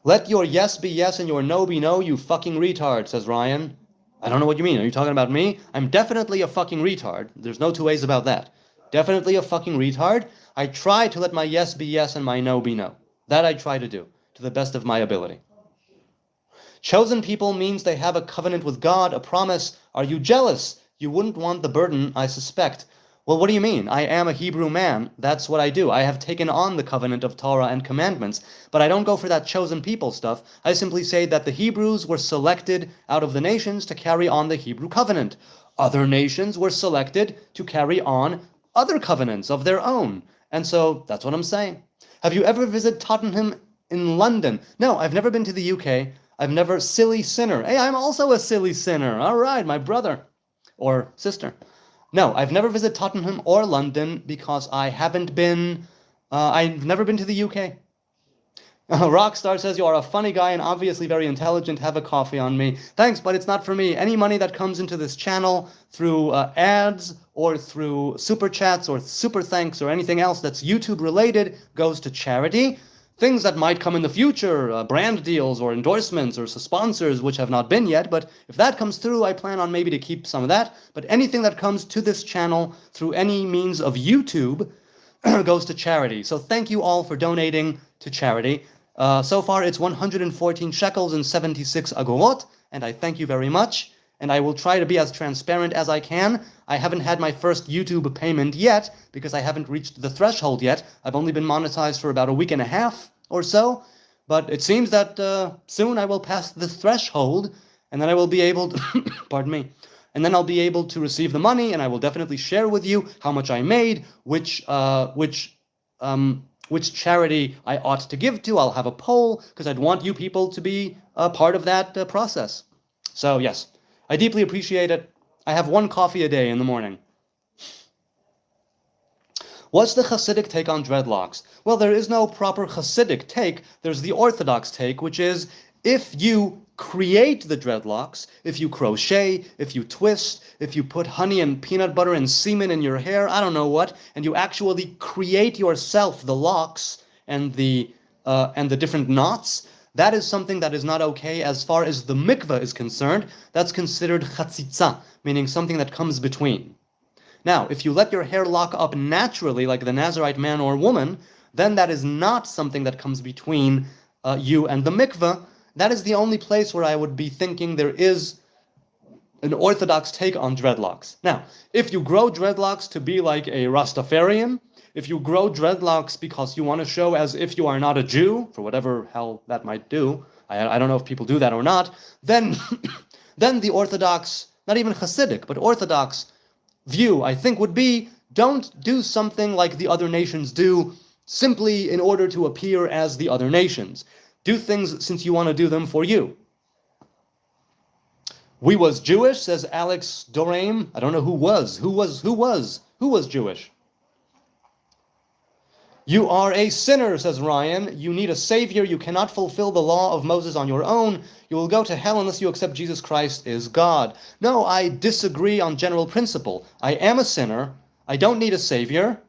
Let your yes be yes and your no be no, you fucking retard, says Ryan. I don't know what you mean. Are you talking about me? I'm definitely a fucking retard. There's no two ways about that. Definitely a fucking retard. I try to let my yes be yes and my no be no. That I try to do, to the best of my ability. Chosen people means they have a covenant with God, a promise. Are you jealous? You wouldn't want the burden, I suspect. Well, what do you mean? I am a Hebrew man. That's what I do. I have taken on the covenant of Torah and commandments, but I don't go for that chosen people stuff. I simply say that the Hebrews were selected out of the nations to carry on the Hebrew covenant. Other nations were selected to carry on other covenants of their own. And so that's what I'm saying. Have you ever visited Tottenham in London. No, I've never been to the UK. I've never, silly sinner. Hey, I'm also a silly sinner. All right, my brother or sister. No, I've never visited Tottenham or London because I've never been to the UK. Rockstar says, you are a funny guy and obviously very intelligent. Have a coffee on me. Thanks, but it's not for me. Any money that comes into this channel through ads or through super chats or super thanks or anything else that's YouTube related goes to charity. Things that might come in the future, brand deals or endorsements or sponsors, which have not been yet, but if that comes through, I plan on maybe to keep some of that. But anything that comes to this channel through any means of YouTube goes to charity. So thank you all for donating to charity. So far, it's 114 shekels and 76 agorot, and I thank you very much. And I will try to be as transparent as I can. I haven't had my first YouTube payment yet because I haven't reached the threshold yet. I've only been monetized for about a week and a half or so, but it seems that soon I will pass the threshold, and then I will be able to, pardon me, and then I'll be able to receive the money, and I will definitely share with you how much I made, which charity I ought to give to. I'll have a poll because I'd want you people to be a part of that process. So yes, I deeply appreciate it. I have one coffee a day in the morning. What's the Hasidic take on dreadlocks? Well, there is no proper Hasidic take. There's the Orthodox take, which is if you create the dreadlocks, if you crochet, if you twist, if you put honey and peanut butter and semen in your hair, I don't know what, and you actually create yourself the locks and the different knots, that is something that is not okay as far as the mikveh is concerned. That's considered chatzitza, meaning something that comes between. Now, if you let your hair lock up naturally, like the Nazarite man or woman, then that is not something that comes between you and the mikveh. That is the only place where I would be thinking there is an Orthodox take on dreadlocks. Now, if you grow dreadlocks to be like a Rastafarian, if you grow dreadlocks because you want to show as if you are not a Jew, for whatever hell that might do, I don't know if people do that or not, then, then the Orthodox, not even Hasidic, but Orthodox view, I think, would be don't do something like the other nations do simply in order to appear as the other nations. Do things since you want to do them for you. We was Jewish, says Alex Dorame. I don't know who was Jewish. You are a sinner, says Ryan. You need a savior. You cannot fulfill the law of Moses on your own. You will go to hell unless you accept Jesus Christ is God. No, I disagree on general principle. I am a sinner. I don't need a savior.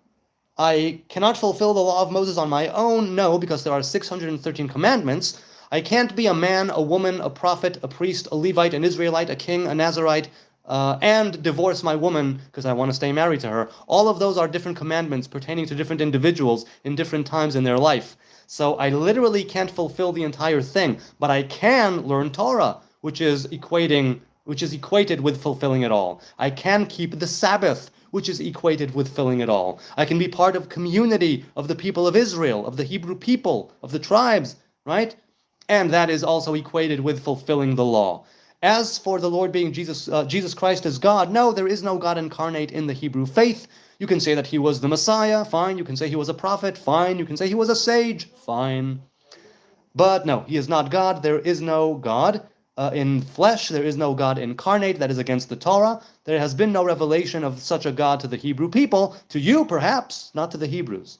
I cannot fulfill the law of Moses on my own. No, because there are 613 commandments. I can't be a man, a woman, a prophet, a priest, a Levite, an Israelite, a king, a Nazarite, and divorce my woman because I want to stay married to her. All of those are different commandments pertaining to different individuals in different times in their life. So I literally can't fulfill the entire thing, but I can learn Torah, which is equated with fulfilling it all. I can keep the Sabbath, which is equated with filling it all. I can be part of community of the people of Israel, of the Hebrew people, of the tribes, right? And that is also equated with fulfilling the law. As for the Lord being Jesus Christ as God, no, there is no God incarnate in the Hebrew faith. You can say that he was the Messiah, fine. You can say he was a prophet, fine. You can say he was a sage, fine. But no, he is not God. There is no God in flesh. There is no God incarnate. That is against the Torah. There has been no revelation of such a God to the Hebrew people. To you, perhaps, not to the Hebrews.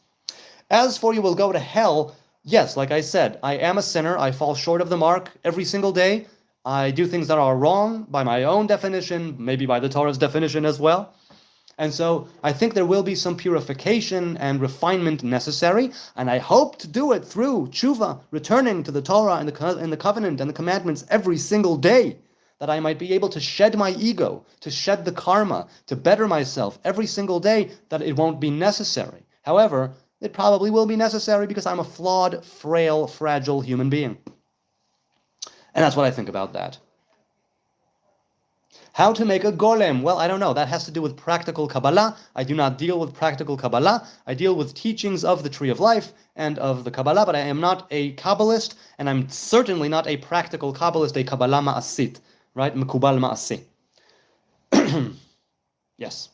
As for you will go to hell, yes, like I said, I am a sinner. I fall short of the mark every single day. I do things that are wrong by my own definition, maybe by the Torah's definition as well. And so I think there will be some purification and refinement necessary, and I hope to do it through tshuva, returning to the Torah and the covenant and the commandments every single day, that I might be able to shed my ego, to shed the karma, to better myself every single day, that it won't be necessary. However, it probably will be necessary because I'm a flawed, frail, fragile human being. And that's what I think about that. How to make a golem? Well, I don't know. That has to do with practical Kabbalah. I do not deal with practical Kabbalah. I deal with teachings of the Tree of Life and of the Kabbalah, but I am not a Kabbalist, and I'm certainly not a practical Kabbalist, a Kabbalah ma'asit, right? Mekubal ma'asi. Yes.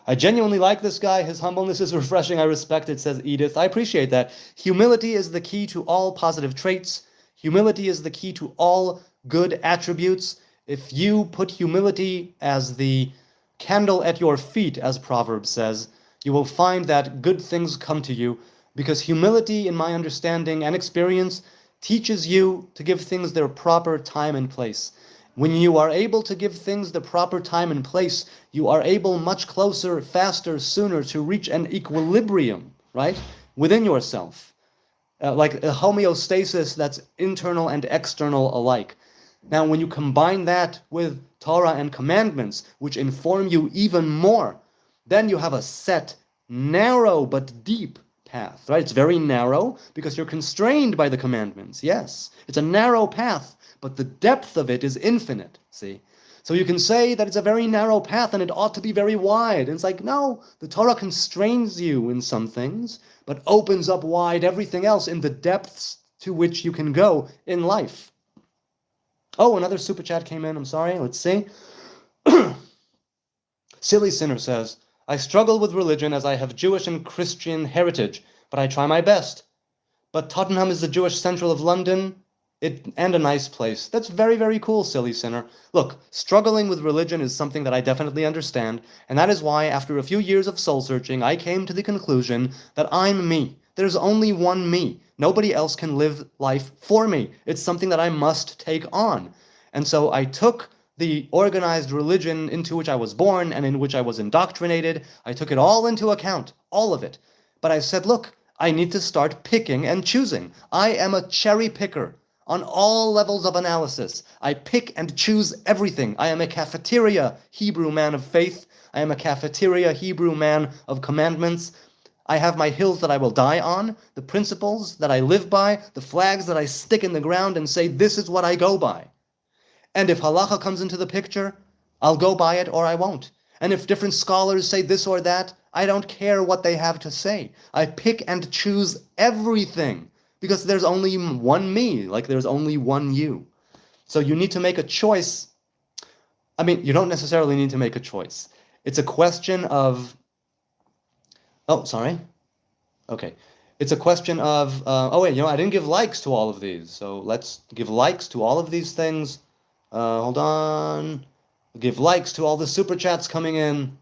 I genuinely like this guy. His humbleness is refreshing. I respect it, says Edith. I appreciate that. Humility is the key to all positive traits. Humility is the key to all good attributes. If you put humility as the candle at your feet, as Proverbs says, you will find that good things come to you, because humility, in my understanding and experience, teaches you to give things their proper time and place. When you are able to give things the proper time and place, you are able much closer, faster, sooner to reach an equilibrium, right, within yourself, like a homeostasis that's internal and external alike. Now, when you combine that with Torah and commandments, which inform you even more, then you have a set, narrow but deep path, right? It's very narrow because you're constrained by the commandments. Yes, it's a narrow path, but the depth of it is infinite, see? So you can say that it's a very narrow path and it ought to be very wide. And it's like, no, the Torah constrains you in some things, but opens up wide everything else in the depths to which you can go in life. Oh, another super chat came in. I'm sorry. Let's see. Silly Sinner says, I struggle with religion as I have Jewish and Christian heritage, but I try my best. But Tottenham is the Jewish central of London, and a nice place. That's very, very cool, Silly Sinner. Look, struggling with religion is something that I definitely understand, and that is why, after a few years of soul-searching, I came to the conclusion that I'm me. There's only one me. Nobody else can live life for me. It's something that I must take on. And so I took the organized religion into which I was born and in which I was indoctrinated. I took it all into account, all of it. But I said, look, I need to start picking and choosing. I am a cherry picker on all levels of analysis. I pick and choose everything. I am a cafeteria Hebrew man of faith. I am a cafeteria Hebrew man of commandments. I have my hills that I will die on, the principles that I live by, the flags that I stick in the ground and say, this is what I go by. And if halacha comes into the picture, I'll go by it or I won't. And if different scholars say this or that, I don't care what they have to say. I pick and choose everything because there's only one me, like there's only one you. So you need to make a choice. I mean, you don't necessarily need to make a choice. It's a question of... Oh, sorry. Okay. It's a question of... oh, wait, I didn't give likes to all of these. So let's give likes to all of these things. Hold on. Give likes to all the super chats coming in.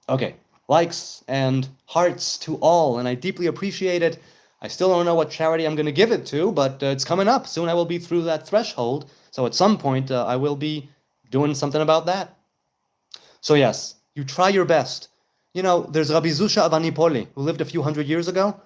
Okay, likes and hearts to all, and I deeply appreciate it. I still don't know what charity I'm going to give it to, but it's coming up. Soon I will be through that threshold, so at some point I will be doing something about that. So yes, you try your best. There's Rabbi Zusha of Anipoli, who lived a few hundred years ago,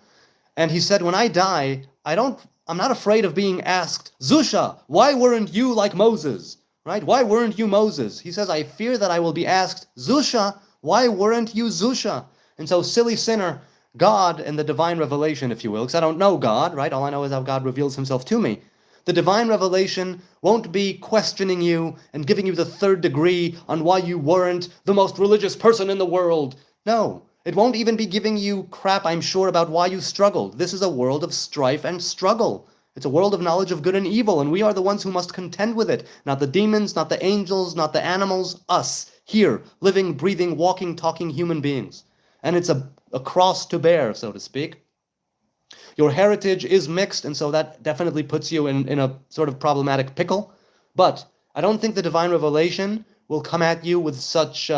and he said, when I die, I'm not afraid of being asked, Zusha, why weren't you like Moses? Right? Why weren't you Moses? He says, I fear that I will be asked, Zusha, why weren't you Zusha? And so, silly sinner, God and the divine revelation, if you will, because I don't know God, right? All I know is how God reveals himself to me. The divine revelation won't be questioning you and giving you the third degree on why you weren't the most religious person in the world. No. It won't even be giving you crap, I'm sure, about why you struggled. This is a world of strife and struggle. It's a world of knowledge of good and evil, and we are the ones who must contend with it. Not the demons, not the angels, not the animals, us, here, living, breathing, walking, talking human beings. And it's a cross to bear, so to speak. Your heritage is mixed, and so that definitely puts you in a sort of problematic pickle. But I don't think the divine revelation will come at you with such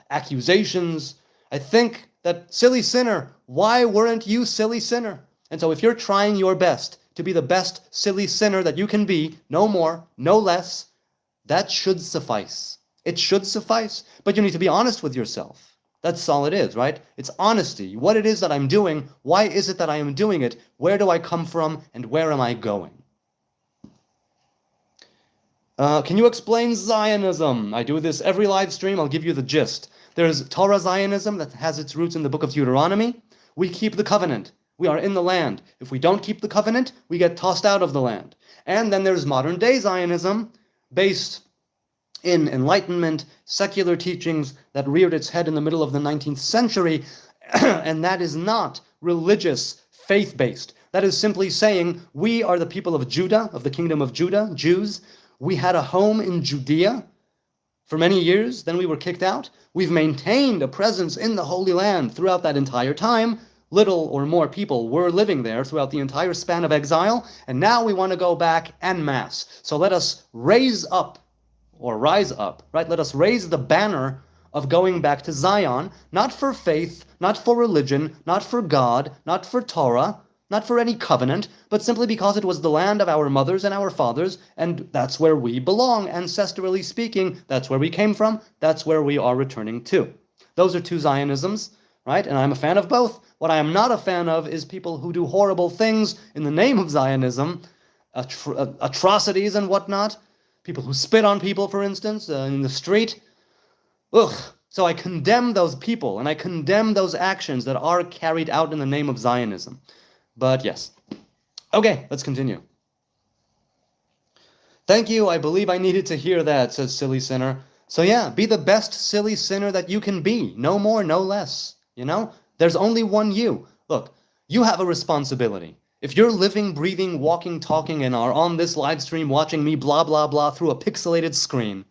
accusations. I think that, silly sinner, why weren't you silly sinner? And so if you're trying your best to be the best silly sinner that you can be, no more, no less, that should suffice. It should suffice. But you need to be honest with yourself. That's all it is, right? It's honesty. What it is that I'm doing, why is it that I am doing it, where do I come from, and where am I going? Can you explain Zionism? I do this every live stream. I'll give you the gist. There's Torah Zionism that has its roots in the book of Deuteronomy. We keep the covenant. We are in the land. If we don't keep the covenant, we get tossed out of the land. And then there's modern day Zionism, based in Enlightenment, secular teachings that reared its head in the middle of the 19th century, and that is not religious, faith-based. That is simply saying, we are the people of Judah, of the kingdom of Judah, Jews. We had a home in Judea for many years. Then we were kicked out. We've maintained a presence in the Holy Land throughout that entire time. Little or more people were living there throughout the entire span of exile, and now we want to go back en masse. So let us rise up, right? Let us raise the banner of going back to Zion, not for faith, not for religion, not for God, not for Torah, not for any covenant, but simply because it was the land of our mothers and our fathers, and that's where we belong, ancestrally speaking. That's where we came from. That's where we are returning to. Those are two Zionisms, right? And I'm a fan of both. What I am not a fan of is people who do horrible things in the name of Zionism, atrocities and whatnot. People who spit on people, for instance, in the street. Ugh. So I condemn those people, and I condemn those actions that are carried out in the name of Zionism. But yes. Okay, let's continue. Thank you, I believe I needed to hear that, says Silly Sinner. So yeah, be the best silly sinner that you can be. No more, no less. You know? There's only one you. Look, you have a responsibility. If you're living, breathing, walking, talking, and are on this live stream watching me blah, blah, blah through a pixelated screen,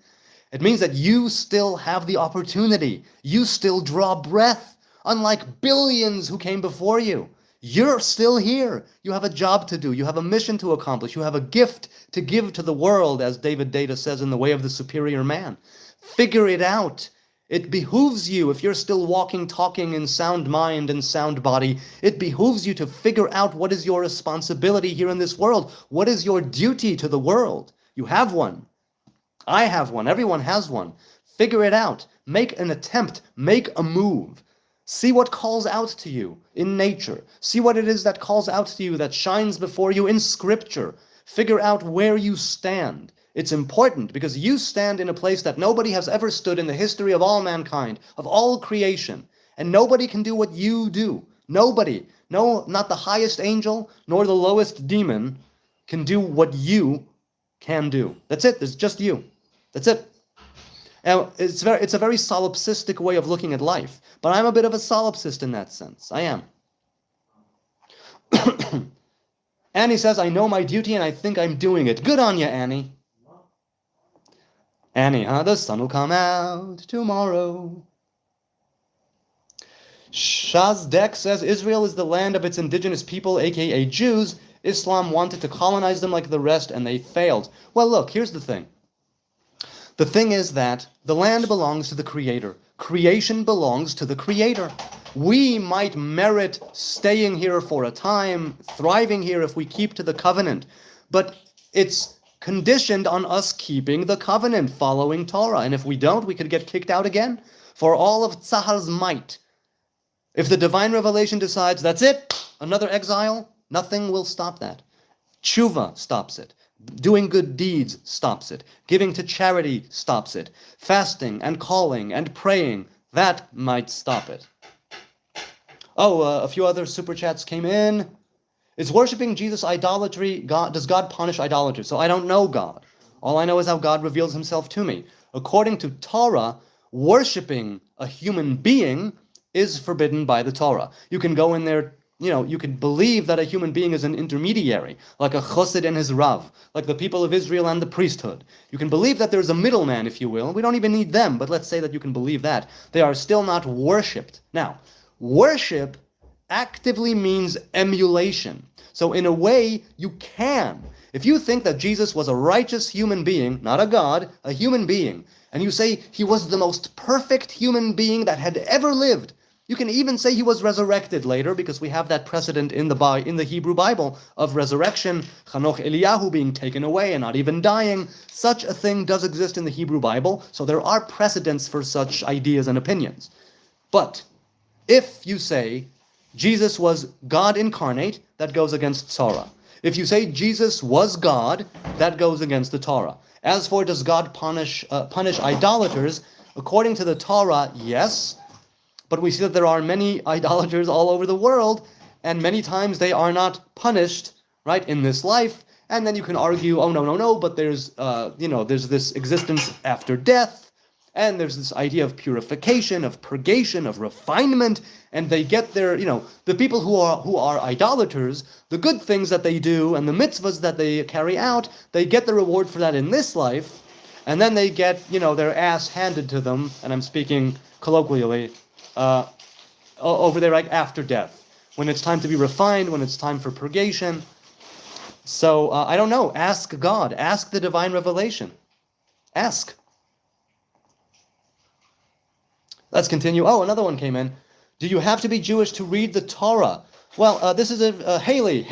it means that you still have the opportunity. You still draw breath, unlike billions who came before you. You're still here. You have a job to do. You have a mission to accomplish. You have a gift to give to the world, as David Data says in The Way of the Superior Man. Figure it out. It behooves you, if you're still walking, talking in sound mind and sound body, it behooves you to figure out what is your responsibility here in this world. What is your duty to the world? You have one. I have one. Everyone has one. Figure it out. Make an attempt. Make a move. See what calls out to you in nature. See what it is that calls out to you, that shines before you in Scripture. Figure out where you stand. It's important because you stand in a place that nobody has ever stood in the history of all mankind, of all creation. And nobody can do what you do. Nobody. No, not the highest angel, nor the lowest demon can do what you can do. That's it. There's just you. That's it. Now, it's a very solipsistic way of looking at life, but I'm a bit of a solipsist in that sense. I am. Annie says, I know my duty and I think I'm doing it. Good on you, Annie. Annie, huh? The sun will come out tomorrow. Shazdek says, Israel is the land of its indigenous people, aka Jews. Islam wanted to colonize them like the rest and they failed. Well, look, here's the thing. The thing is that the land belongs to the Creator. Creation belongs to the Creator. We might merit staying here for a time, thriving here if we keep to the covenant, but it's conditioned on us keeping the covenant, following Torah. And if we don't, we could get kicked out again. For all of Tzahal's might, if the divine revelation decides that's it, another exile, nothing will stop that. Tshuva stops it. Doing good deeds stops it. Giving to charity stops it. Fasting and calling and praying, that might stop it. Oh, a few other super chats came in. Is worshiping Jesus idolatry? Does God punish idolatry? So I don't know God. All I know is how God reveals himself to me. According to Torah, worshiping a human being is forbidden by the Torah. You can go in there, you can believe that a human being is an intermediary, like a chassid and his rav, like the people of Israel and the priesthood. You can believe that there's a middleman, if you will. We don't even need them, but let's say that you can believe that. They are still not worshipped. Now, worship actively means emulation. So in a way, you can. If you think that Jesus was a righteous human being, not a god, a human being, and you say he was the most perfect human being that had ever lived, you can even say he was resurrected later, because we have that precedent in the Hebrew Bible of resurrection, Chanoch Eliyahu being taken away and not even dying. Such a thing does exist in the Hebrew Bible, so there are precedents for such ideas and opinions. But if you say Jesus was God incarnate, that goes against Torah. If you say Jesus was God, that goes against the Torah. As for does God punish idolaters, according to the Torah, yes. But we see that there are many idolaters all over the world, and many times they are not punished, right, in this life. And then you can argue, oh, no, but there's this existence after death, and there's this idea of purification, of purgation, of refinement, and they get their, the people who are idolaters, the good things that they do and the mitzvahs that they carry out, they get the reward for that in this life. and then they get, their ass handed to them, and I'm speaking colloquially, over there like after death, when it's time to be refined, when it's time for purgation. So I don't know. Ask God. Ask the divine revelation. Ask. Let's continue. Oh, another one came in. Do you have to be Jewish to read the Torah? Well, this is a Haley.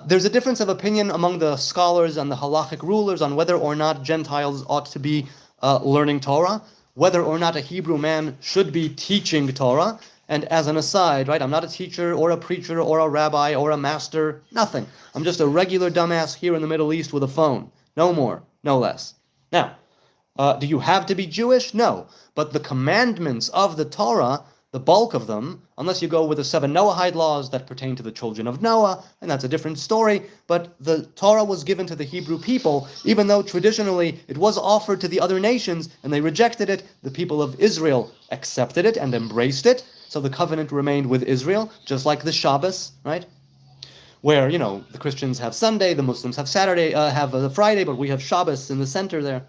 There's a difference of opinion among the scholars and the halachic rulers on whether or not Gentiles ought to be learning Torah, whether or not a Hebrew man should be teaching Torah. And as an aside, right, I'm not a teacher or a preacher or a rabbi or a master, nothing. I'm just a regular dumbass here in the Middle East with a phone. No more, no less. Now, do you have to be Jewish? No. But the commandments of the Torah, the bulk of them, unless you go with the 7 Noahide laws that pertain to the children of Noah, and that's a different story, but the Torah was given to the Hebrew people, even though traditionally it was offered to the other nations, and they rejected it. The people of Israel accepted it and embraced it, so the covenant remained with Israel, just like the Shabbos, right? Where, the Christians have Sunday, the Muslims have Saturday, have Friday, but we have Shabbos in the center there.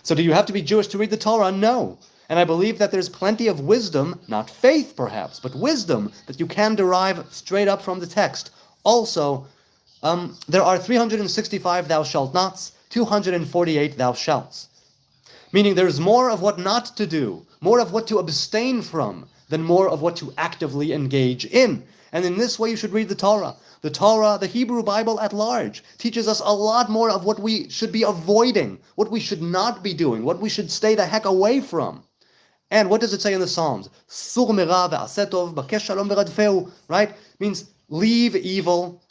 So do you have to be Jewish to read the Torah? No. And I believe that there's plenty of wisdom, not faith perhaps, but wisdom that you can derive straight up from the text. Also, there are 365 thou shalt nots, 248 thou shalts. Meaning there's more of what not to do, more of what to abstain from, than more of what to actively engage in. And in this way you should read the Torah. The Torah, the Hebrew Bible at large, teaches us a lot more of what we should be avoiding, what we should not be doing, what we should stay the heck away from. And what does it say in the Psalms? Right? Means leave evil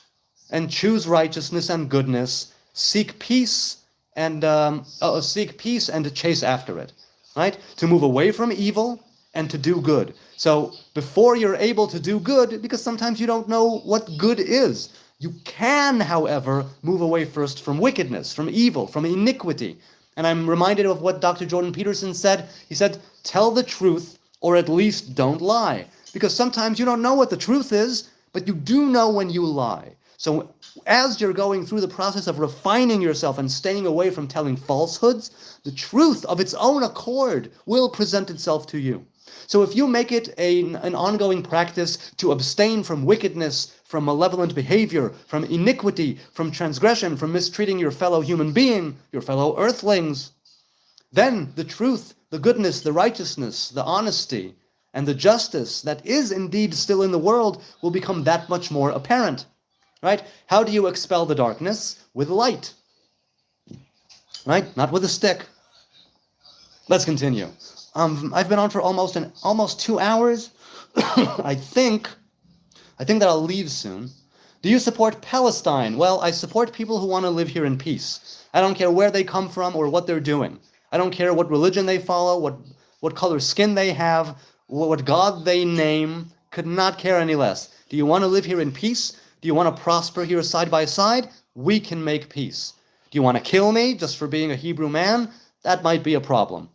and choose righteousness and goodness, seek peace and chase after it. Right? To move away from evil and to do good. So before you're able to do good, because sometimes you don't know what good is, you can, however, move away first from wickedness, from evil, from iniquity. And I'm reminded of what Dr. Jordan Peterson said. He said, tell the truth, or at least don't lie. Because sometimes you don't know what the truth is, but you do know when you lie. So as you're going through the process of refining yourself and staying away from telling falsehoods, the truth of its own accord will present itself to you. So if you make it an ongoing practice to abstain from wickedness, from malevolent behavior, from iniquity, from transgression, from mistreating your fellow human being, your fellow earthlings, then the truth, the goodness, the righteousness, the honesty, and the justice that is indeed still in the world will become that much more apparent. Right? How do you expel the darkness? With light. Right? Not with a stick. Let's continue. I've been on for almost 2 hours. I think that I'll leave soon. Do you support Palestine? Well, I support people who want to live here in peace. I don't care where they come from or what they're doing. I don't care what religion they follow, what color skin they have, what God they name. Could not care any less. Do you want to live here in peace? Do you want to prosper here side by side? We can make peace. Do you want to kill me just for being a Hebrew man? That might be a problem.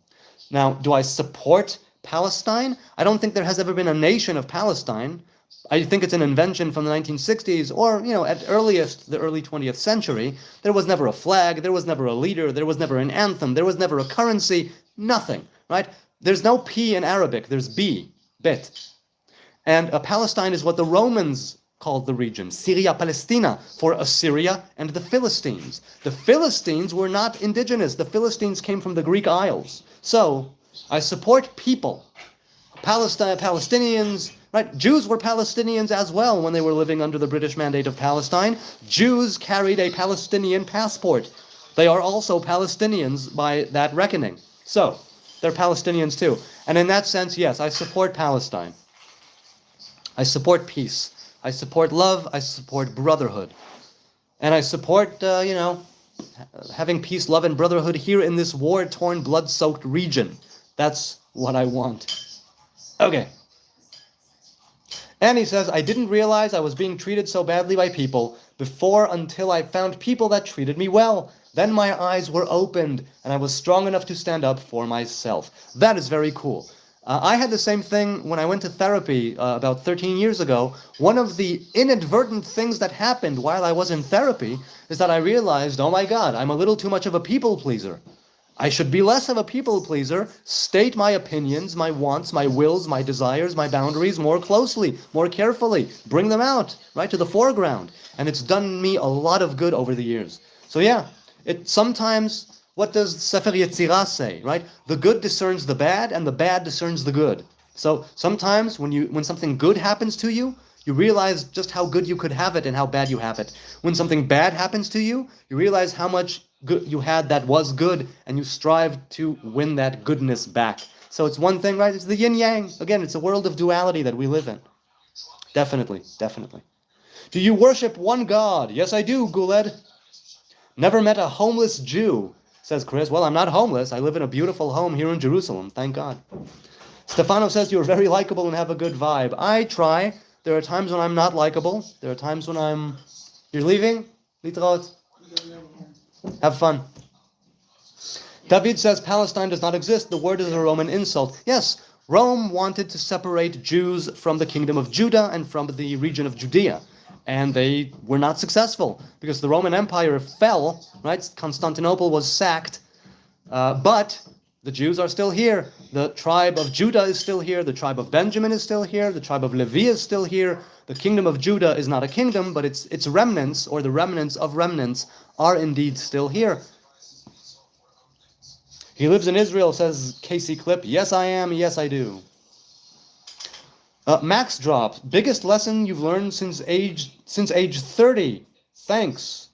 Now, do I support Palestine? I don't think there has ever been a nation of Palestine. I think it's an invention from the 1960s or, at earliest, the early 20th century. There was never a flag, there was never a leader, there was never an anthem, there was never a currency, nothing, right? There's no P in Arabic, there's B, bet. And Palestine is what the Romans called the region, Syria Palestina, for Assyria and the Philistines. The Philistines were not indigenous. The Philistines came from the Greek Isles. So, I support people. Palestinians, right? Jews were Palestinians as well when they were living under the British Mandate of Palestine. Jews carried a Palestinian passport. They are also Palestinians by that reckoning. So, they're Palestinians too. And in that sense, yes, I support Palestine. I support peace. I support love. I support brotherhood. And I support, having peace, love, and brotherhood here in this war-torn, blood-soaked region. That's what I want. Okay. And he says, I didn't realize I was being treated so badly by people before until I found people that treated me well. Then my eyes were opened, and I was strong enough to stand up for myself. That is very cool. I had the same thing when I went to therapy about 13 years ago. One of the inadvertent things that happened while I was in therapy is that I realized, oh my God, I'm a little too much of a people pleaser. I should be less of a people pleaser, state my opinions, my wants, my wills, my desires, my boundaries more closely, more carefully, bring them out, right, to the foreground. And it's done me a lot of good over the years. So yeah, it sometimes, what does Sefer Yetzirah say, right? The good discerns the bad, and the bad discerns the good. So sometimes when something good happens to you, you realize just how good you could have it and how bad you have it. When something bad happens to you, you realize how much good you had that was good, and you strive to win that goodness back. So it's one thing, right? It's the yin-yang. Again, it's a world of duality that we live in. Definitely, definitely. Do you worship one God? Yes, I do, Guled. Never met a homeless Jew, says Chris. Well, I'm not homeless. I live in a beautiful home here in Jerusalem, thank God. Stefano says you're very likable and have a good vibe. I try. There are times when I'm not likable. There are times when I'm... You're leaving? Litraot? Have fun. David says Palestine does not exist. The word is a Roman insult. Yes, Rome wanted to separate Jews from the kingdom of Judah and from the region of Judea. And they were not successful because the Roman Empire fell, right? Constantinople was sacked. But the Jews are still here. The tribe of Judah is still here. The tribe of Benjamin is still here. The tribe of Levi is still here. The kingdom of Judah is not a kingdom, but its remnants, or the remnants of remnants, are indeed still here. He lives in Israel, says Casey Clip. Yes, I am. Yes, I do. Max Drop. Biggest lesson you've learned since age 30. Thanks.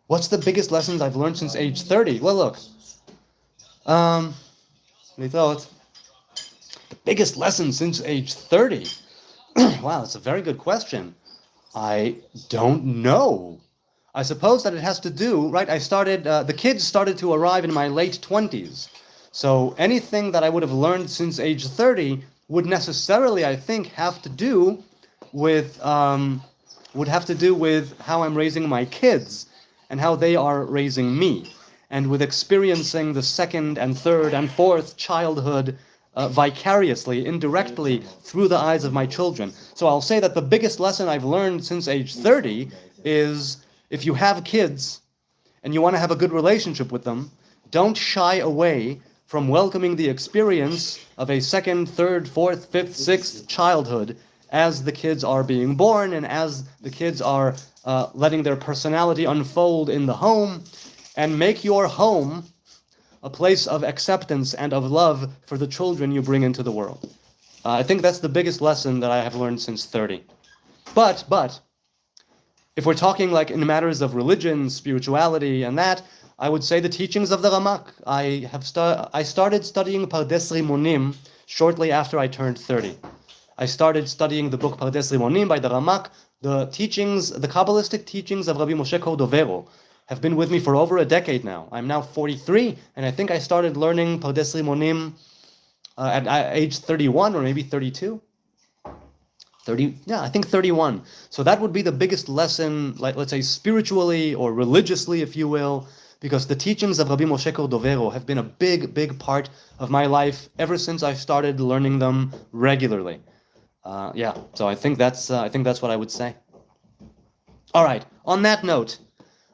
What's the biggest lessons I've learned since age 30? Well, look. The biggest lesson since age 30. Wow, that's a very good question. I don't know. I suppose that it has to do, right? The kids started to arrive in my late 20s. So anything that I would have learned since age 30 would necessarily, I think, have to do with how I'm raising my kids and how they are raising me, and with experiencing the second and third and fourth childhood vicariously, indirectly, through the eyes of my children. So I'll say that the biggest lesson I've learned since age 30 is, if you have kids and you want to have a good relationship with them, don't shy away from welcoming the experience of a second, third, fourth, fifth, sixth childhood as the kids are being born and as the kids are letting their personality unfold in the home, and make your home a place of acceptance and of love for the children you bring into the world. I think that's the biggest lesson that I have learned since 30. But, if we're talking like in matters of religion, spirituality, and that, I would say the teachings of the Ramak. I started studying Pardes Rimonim shortly after I turned 30. I started studying the book Pardes Rimonim by the Ramak. The Kabbalistic teachings of Rabbi Moshe Cordovero have been with me for over a decade now. I'm now 43, and I think I started learning Pardes Rimonim at age 31 or maybe 32. I think 31. So that would be the biggest lesson, like, let's say spiritually or religiously, if you will, because the teachings of Rabbi Moshe Cordovero have been a big, big part of my life ever since I started learning them regularly. So I think that's what I would say. All right. On that note,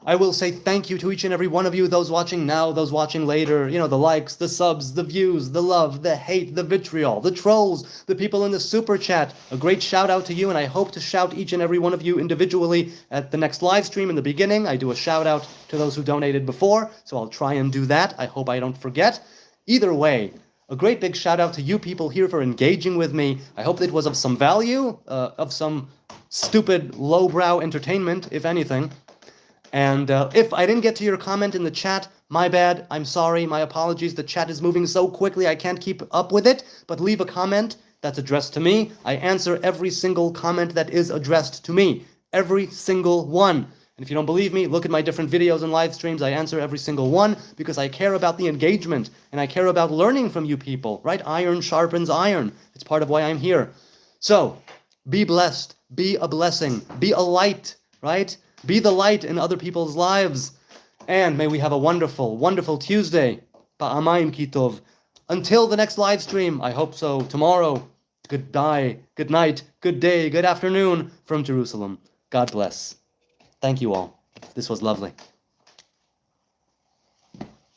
I will say thank you to each and every one of you, those watching now, those watching later, the likes, the subs, the views, the love, the hate, the vitriol, the trolls, the people in the super chat. A great shout out to you, and I hope to shout each and every one of you individually at the next live stream in the beginning. I do a shout out to those who donated before, so I'll try and do that. I hope I don't forget. Either way, a great big shout out to you people here for engaging with me. I hope it was of some value, of some stupid lowbrow entertainment, if anything. And if I didn't get to your comment in the chat, my bad, I'm sorry, my apologies. The chat is moving so quickly I can't keep up with it, but leave a comment that's addressed to me. I answer every single comment that is addressed to me, every single one. And if you don't believe me, look at my different videos and live streams. I answer every single one because I care about the engagement and I care about learning from you people, right? Iron sharpens iron. It's part of why I'm here. So, be blessed, be a blessing, be a light, right? Be the light in other people's lives. And may we have a wonderful, wonderful Tuesday. Pa'amayim kitov. Until the next live stream, I hope so, tomorrow, good night, good day, good afternoon from Jerusalem. God bless. Thank you all. This was lovely.